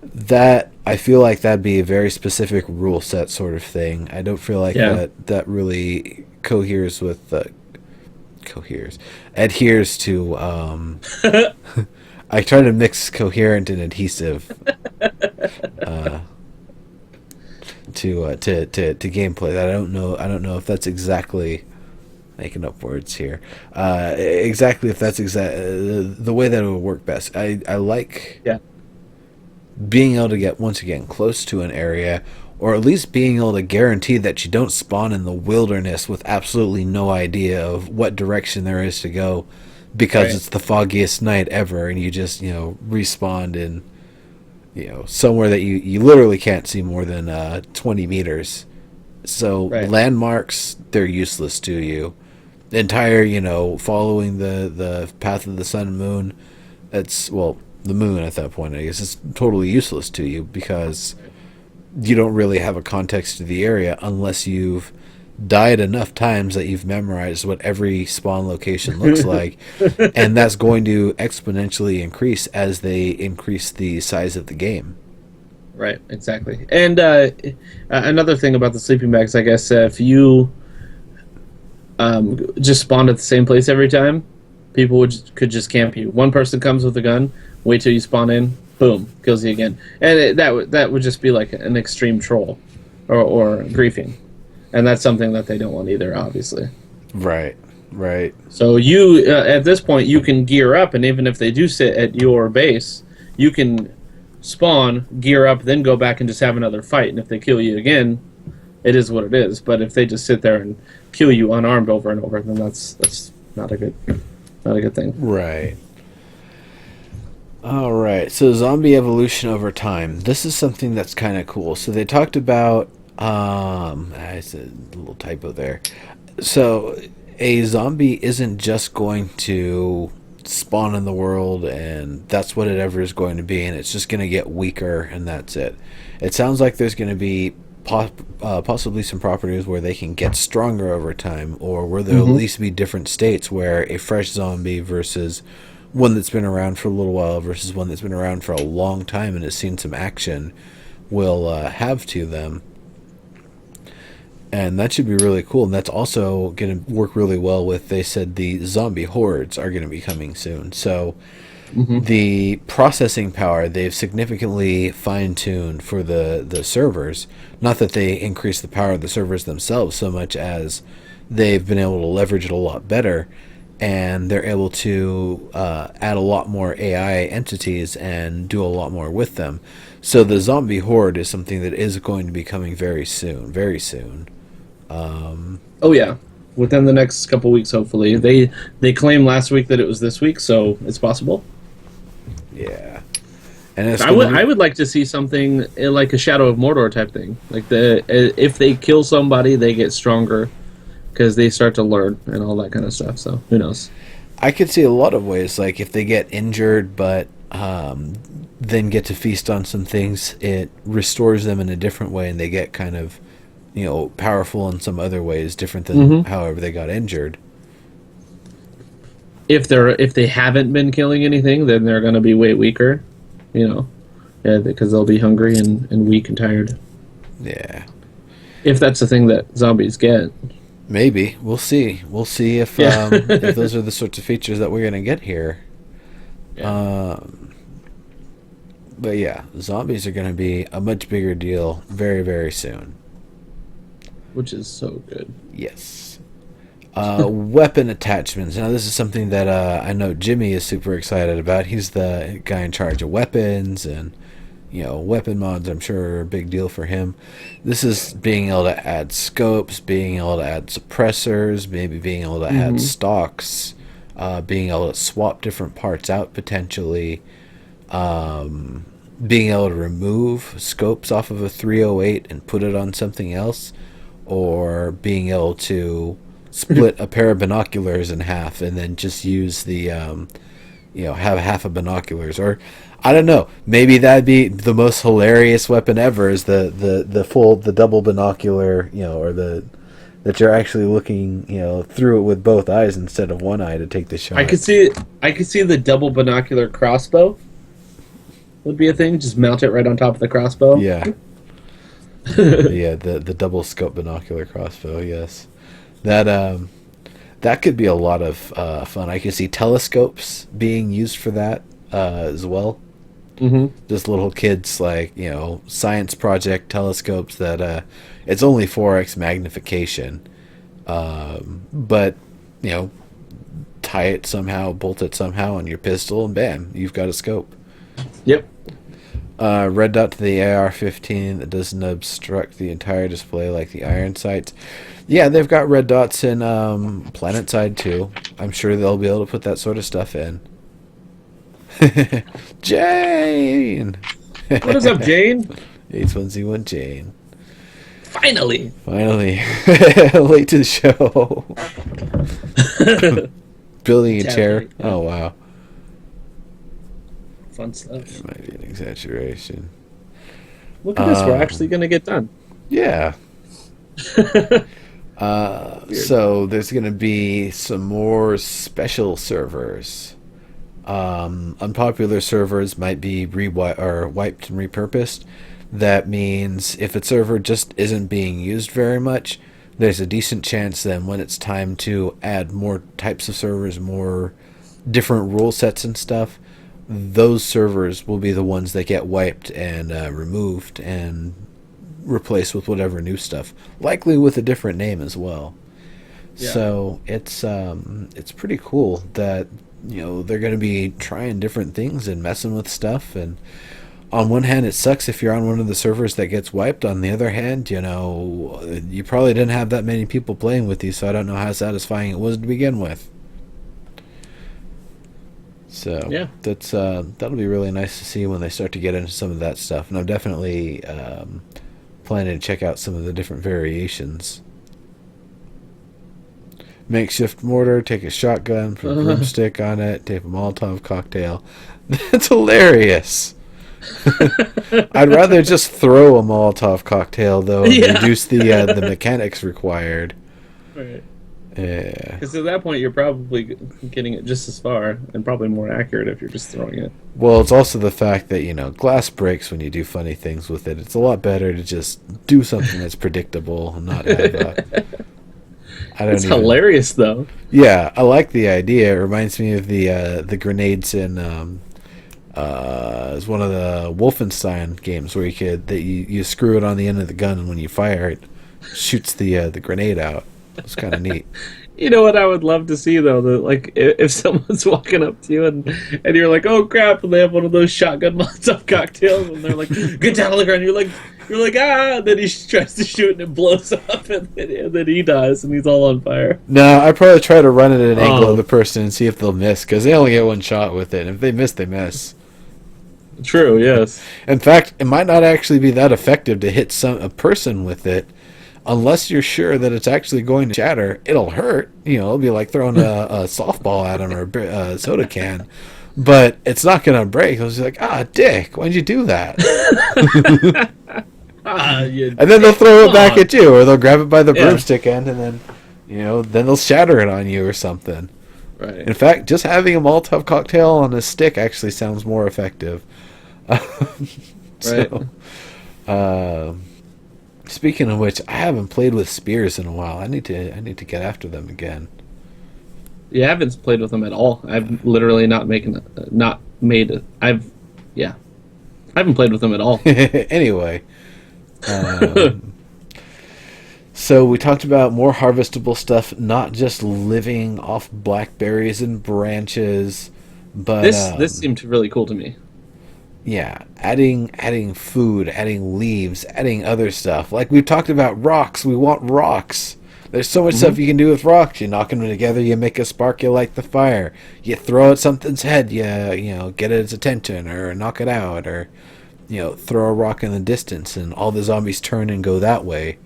that I feel like that'd be a very specific rule set sort of thing. I don't feel like Yeah. that really coheres with adheres to I try to mix coherent and adhesive to gameplay. That I don't know if that's exactly making up words here. Exactly if that's the way that it would work best. I like Yeah. being able to get once again close to an area, or at least being able to guarantee that you don't spawn in the wilderness with absolutely no idea of what direction there is to go, because Right. it's the foggiest night ever and you just respawned in somewhere that you literally can't see more than 20 meters. So Right. landmarks, they're useless to you. entire, following the path of the sun and moon, that's, well, the moon at that point, I guess, is totally useless to you because you don't really have a context to the area unless you've died enough times that you've memorized what every spawn location looks like, and that's going to exponentially increase as they increase the size of the game. Right, exactly. And another thing about the sleeping bags, I guess, if you just spawned at the same place every time, people could just camp you. One person comes with a gun, wait till you spawn in, boom, kills you again. And that would just be like an extreme troll or griefing. And that's something that they don't want either, obviously. Right, right. So you, at this point, you can gear up, and even if they do sit at your base, you can spawn, gear up, then go back and just have another fight. And if they kill you again, it is what it is. But if they just sit there and kill you unarmed over and over, then that's not a good thing. Right. All right. So zombie evolution over time. This is something that's kind of cool. So they talked about it's a little typo there. So a zombie isn't just going to spawn in the world and that's what it ever is going to be, and it's just going to get weaker and that's it. It sounds like there's going to be possibly some properties where they can get stronger over time, or where there'll at least be different states where a fresh zombie versus one that's been around for a little while versus one that's been around for a long time and has seen some action will have to them. And that should be really cool. And that's also going to work really well with, they said the zombie hordes are going to be coming soon. So the processing power they've significantly fine-tuned for the servers. Not that they increase the power of the servers themselves so much as they've been able to leverage it a lot better. And they're able to add a lot more AI entities and do a lot more with them. So the zombie horde is something that is going to be coming very soon, very soon. Oh yeah, within the next couple weeks, hopefully. They claimed last week that it was this week, so it's possible. Yeah, and it's I would like to see something like a Shadow of Mordor type thing. Like if they kill somebody, they get stronger because they start to learn and all that kind of stuff. So who knows? I could see a lot of ways. Like if they get injured, but then get to feast on some things, it restores them in a different way, and they get kind of powerful in some other ways, different than however they got injured. If they haven't been killing anything, then they're going to be way weaker, because they'll be hungry and weak and tired. Yeah. If that's the thing that zombies get. Maybe. We'll see. We'll see if if those are the sorts of features that we're going to get here. Yeah. But yeah, zombies are going to be a much bigger deal very, very soon. Which is so good. Yes. Weapon attachments. Now, this is something that I know Jimmy is super excited about. He's the guy in charge of weapons, and weapon mods, I'm sure, are a big deal for him. This is being able to add scopes, being able to add suppressors, maybe being able to add stocks, being able to swap different parts out potentially, being able to remove scopes off of a 308 and put it on something else, or being able to split a pair of binoculars in half and then just use the have half of binoculars. Or I don't know, maybe that'd be the most hilarious weapon ever, is the double binocular, or that you're actually looking through it with both eyes instead of one eye to take the shot. I could see the double binocular crossbow would be a thing. Just mount it right on top of the crossbow. Yeah. Yeah, the double scope binocular crossbow, yes. That could be a lot of fun. I could see telescopes being used for that as well. Just little kids, like, science project telescopes that it's only 4x magnification, but tie it somehow, bolt it somehow on your pistol, and bam, you've got a scope. Yep. Red dot to the AR-15 that doesn't obstruct the entire display like the iron sights. Yeah, they've got red dots in PlanetSide too. I'm sure they'll be able to put that sort of stuff in. Jane! What is up, Jane? H1Z1 Jane. Finally! Late to the show. Building a Tab chair. height, yeah. Oh wow, Fun stuff. it might be an exaggeration. Look at this. We're actually Um, going to get done. yeah. Weird. So there's going to be some more special servers. Unpopular servers might be wiped and repurposed. That means if a server just isn't being used very much, there's a decent chance then when it's time to add more types of servers, more different rule sets and stuff, those servers will be the ones that get wiped and removed and replaced with whatever new stuff, likely with a different name as well. Yeah. So it's pretty cool that they're going to be trying different things and messing with stuff. And on one hand, it sucks if you're on one of the servers that gets wiped. On the other hand, you probably didn't have that many people playing with you, so I don't know how satisfying it was to begin with. So Yeah. that'll be really nice to see when they start to get into some of that stuff. And I'm definitely planning to check out some of the different variations. Makeshift mortar, take a shotgun, put a broomstick on it, tape a Molotov cocktail. That's hilarious. I'd rather just throw a Molotov cocktail though and Yeah. reduce the mechanics required. Right. Yeah. Because at that point, you're probably getting it just as far and probably more accurate if you're just throwing it. Well, it's also the fact that glass breaks when you do funny things with it. It's a lot better to just do something that's predictable and not have. I don't It's even. hilarious, though. Yeah, I like the idea. It reminds me of the grenades in it's one of the Wolfenstein games where you screw it on the end of the gun, and when you fire it shoots the grenade out. It's kind of neat. You know what I would love to see though? Like if someone's walking up to you and you're like, "Oh crap!" and they have one of those shotgun Molotov cocktails, and they're like, "Get down on the ground!" You're like, "Ah!" And then he tries to shoot and it blows up, and then he dies and he's all on fire. No, I probably try to run it at an angle Oh. of the person and see if they'll miss, because they only get one shot with it. And if they miss, they miss. True. Yes. In fact, it might not actually be that effective to hit a person with it, unless you're sure that it's actually going to shatter. It'll hurt. It'll be like throwing a softball at them or a soda can, but it's not going to break. It's like, dick, why'd you do that? You And then they'll throw it back Come on. at you, or they'll grab it by the Yeah. broomstick end, and then, then they'll shatter it on you or something. Right. In fact, just having a Molotov cocktail on a stick actually sounds more effective. So, speaking of which, I haven't played with spears in a while. I need to get after them again. Yeah, I haven't played with them at all. I've literally not made it. I haven't played with them at all. Anyway, so we talked about more harvestable stuff, not just living off blackberries and branches, but This seemed really cool to me. yeah, adding food, adding leaves, adding other stuff. Like we've talked about rocks. We want rocks. There's so much stuff you can do with rocks. You knock them together, you make a spark, you light the fire. You throw at something's head, you get its attention or knock it out, or throw a rock in the distance and all the zombies turn and go that way.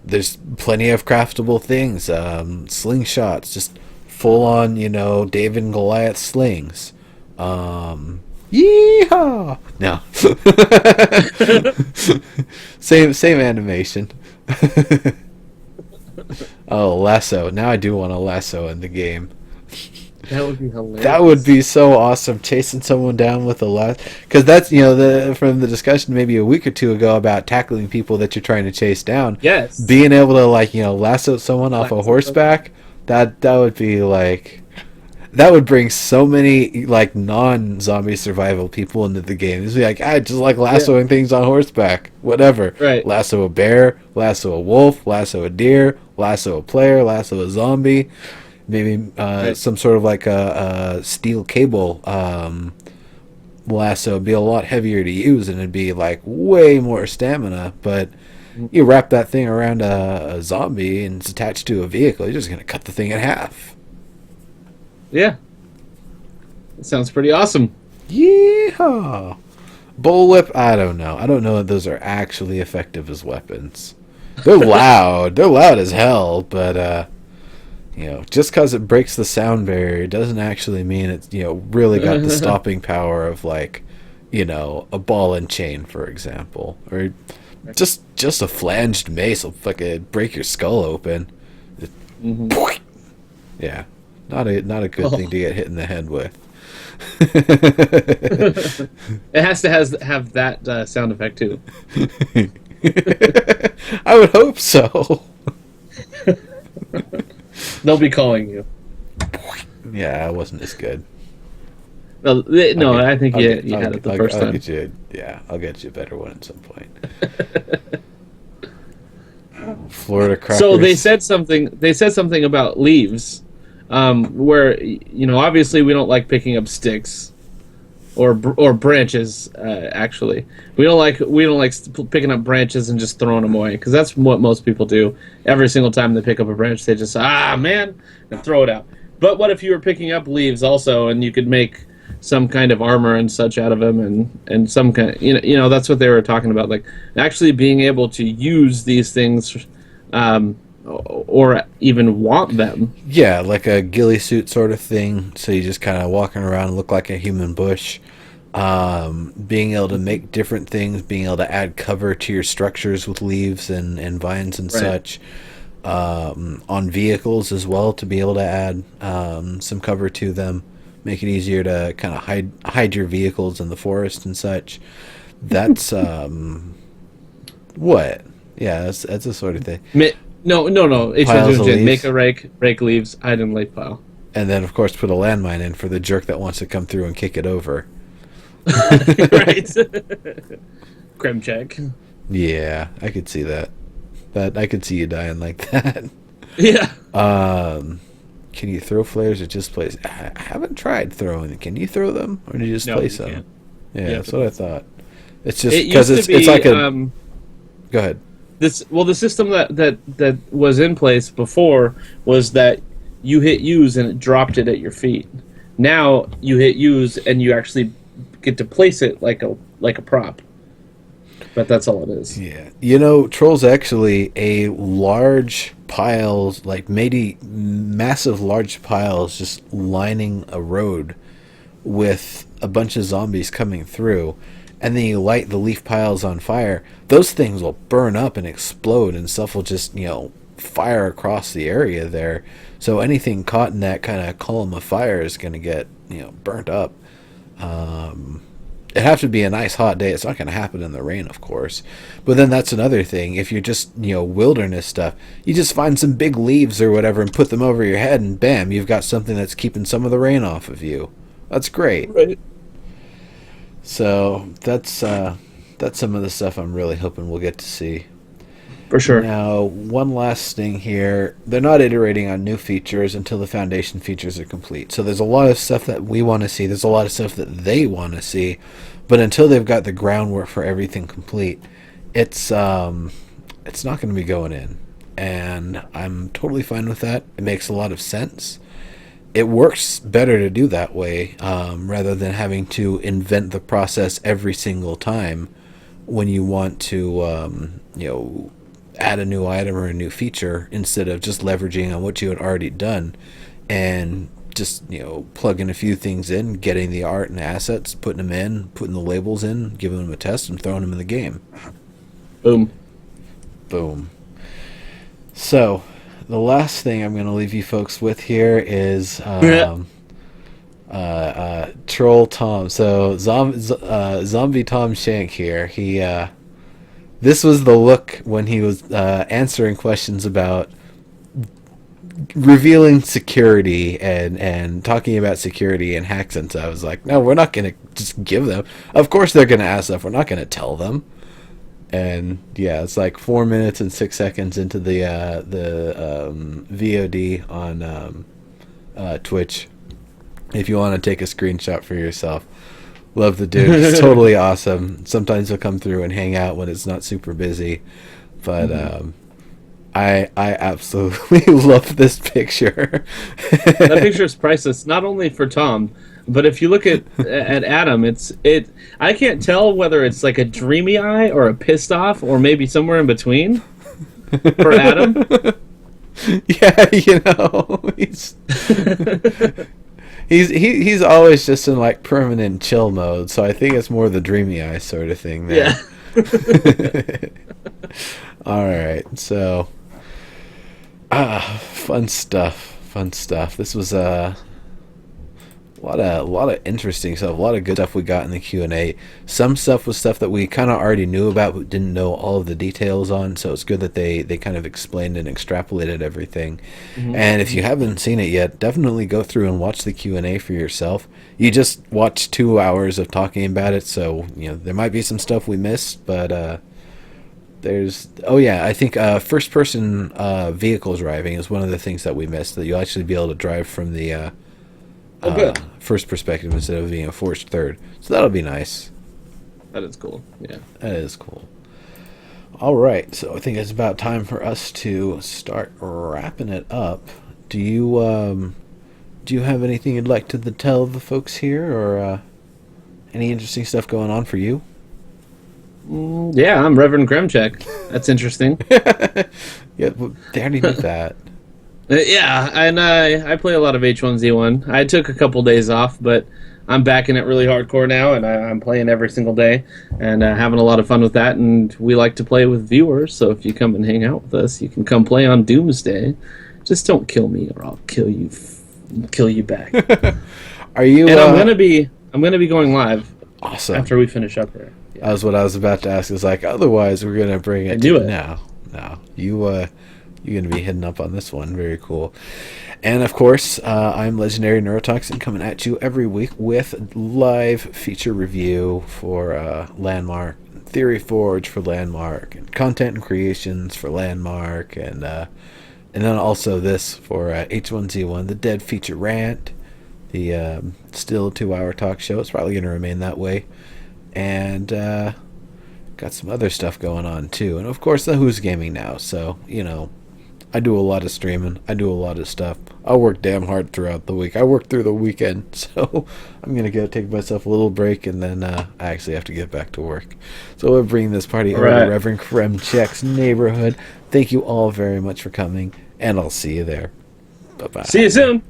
There's plenty of craftable things. Slingshots, just full on, David and Goliath slings. Yeehaw! No. same animation. Oh, lasso. Now I do want a lasso in the game. That would be hilarious. That would be so awesome, chasing someone down with a lasso. Because that's, from the discussion maybe a week or two ago about tackling people that you're trying to chase down. Yes. Being able to, lasso someone off a Lasso horseback, that would be, that would bring so many, non-zombie survival people into the game. It's like, I just like lassoing things on horseback. Whatever. Right. Lasso a bear, lasso a wolf, lasso a deer, lasso a player, lasso a zombie. Maybe some sort of a steel cable lasso would be a lot heavier to use, and it'd be way more stamina. But you wrap that thing around a zombie and it's attached to a vehicle, you're just going to cut the thing in half. Yeah. That sounds pretty awesome. Yeehaw! Bullwhip, I don't know. I don't know if those are actually effective as weapons. They're loud. They're loud as hell, but just because it breaks the sound barrier doesn't actually mean it's really got the stopping power of like a ball and chain, for example, or just a flanged mace will fucking break your skull open. Hmm. Yeah, not a good thing to get hit in the head with. It has to have that sound effect too. I would hope so. They'll be calling you. Yeah, it wasn't as good. No, I think you had it the first I'll time. get you. Yeah, I'll get you a better one at some point. Florida crackers. So they said something. They said something about leaves, where obviously we don't like picking up sticks, or branches. Actually, we don't like picking up branches and just throwing them away, because that's what most people do. Every single time they pick up a branch, they just man, and throw it out. But what if you were picking up leaves also, and you could make some kind of armor and such out of them, and some kind of, that's what they were talking about, like actually being able to use these things, or even want them. Yeah, like a ghillie suit sort of thing. So you just kind of walking around and look like a human bush. Being able to make different things, being able to add cover to your structures with leaves and vines and Right. such. On vehicles as well, to be able to add some cover to them, make it easier to kind of hide your vehicles in the forest and such. That's what? Yeah, that's the sort of thing. No. Piles of leaves. Make a rake leaves, hide in lake pile. And then, of course, put a landmine in for the jerk that wants to come through and kick it over. Right. Creme check. Yeah, I could see that. I could see you dying like that. Yeah. Can you throw flares or just place? I haven't tried throwing. Can you throw them or do you just No, place you them? can't. Yeah, You that's have to what I place them. thought. It's just It because used to it's be, like a. Go ahead. the system that was in place before was that you hit use and it dropped it at your feet. Now you hit use and you actually get to place it like a prop. But that's all it is. Yeah, Troll's actually a large piles, like maybe massive large piles, just lining a road with a bunch of zombies coming through, and then you light the leaf piles on fire. Those things will burn up and explode, and stuff will just fire across the area there. So anything caught in that kind of column of fire is going to get burnt up. It'd have to be a nice hot day. It's not going to happen in the rain, of course. But then that's another thing. If you're just, wilderness stuff, you just find some big leaves or whatever and put them over your head, and bam, you've got something that's keeping some of the rain off of you. That's great. Right. So that's some of the stuff I'm really hoping we'll get to see. For sure. Now, one last thing here. They're not iterating on new features until the foundation features are complete. So there's a lot of stuff that we want to see. There's a lot of stuff that they want to see. But until they've got the groundwork for everything complete, it's not going to be going in. And I'm totally fine with that. It makes a lot of sense. It works better to do that way, rather than having to invent the process every single time when you want to, add a new item or a new feature, instead of just leveraging on what you had already done and just plugging a few things in, getting the art and assets, putting them in, putting the labels in, giving them a test, and throwing them in the game. Boom. So the last thing I'm going to leave you folks with here is Troll Tom. So Zombie Tom Shank here, he this was the look when he was answering questions about revealing security and talking about security and hacks, and so I was like, no, we're not going to just give them. Of course they're going to ask stuff. We're not going to tell them. And yeah, it's like 4 minutes and 6 seconds into the VOD on Twitch. If you want to take a screenshot for yourself. Love the dude. He's totally awesome. Sometimes he'll come through and hang out when it's not super busy. But I absolutely love this picture. That picture is priceless, not only for Tom, but if you look at Adam, I can't tell whether it's like a dreamy eye or a pissed off or maybe somewhere in between. For Adam? Yeah, he's always just in like permanent chill mode, so I think it's more the dreamy eye sort of thing there. Yeah. All right, so fun stuff, fun stuff. This was a lot of interesting stuff, a lot of good stuff we got in the Q&A. Some stuff was stuff that we kind of already knew about but didn't know all of the details on, so it's good that they kind of explained and extrapolated everything. And if you haven't seen it yet, definitely go through and watch the Q&A for yourself. You just watched 2 hours of talking about it, so there might be some stuff we missed, but I think first person vehicle driving is one of the things that we missed, that you'll actually be able to drive from the Good. first perspective instead of being a forced third. So that'll be nice. That is cool. Yeah. That is cool. All right, so I think it's about time for us to start wrapping it up. Do you have anything you'd like to tell the folks here, or any interesting stuff going on for you? Yeah, I'm Reverend Kremchek. That's interesting. Yeah, they already did that. Yeah, and I play a lot of H1Z1. I took a couple days off, but I'm back in it really hardcore now, and I'm playing every single day and having a lot of fun with that. And we like to play with viewers, so if you come and hang out with us, you can come play on Doomsday. Just don't kill me, or I'll kill you. Kill you back. Are you? And I'm gonna be going live. Awesome. After we finish up here. Yeah. That was what I was about to ask. Is like, otherwise we're gonna bring it. Do it now. No, you're going to be hitting up on this one. Very cool. And, of course, I'm Legendary Neurotoxin, coming at you every week with live feature review for Landmark, Theory Forge for Landmark, and content and creations for Landmark, and then also this for H1Z1, the Dead Feature Rant, the still 2-hour talk show. It's probably going to remain that way. And got some other stuff going on, too. And, of course, the Who's Gaming Now. So, I do a lot of streaming. I do a lot of stuff. I work damn hard throughout the week. I work through the weekend, so I'm going to go take myself a little break, and then I actually have to get back to work. So we're bringing this party over to Reverend Kremchek's neighborhood. Thank you all very much for coming, and I'll see you there. Bye-bye. See you soon.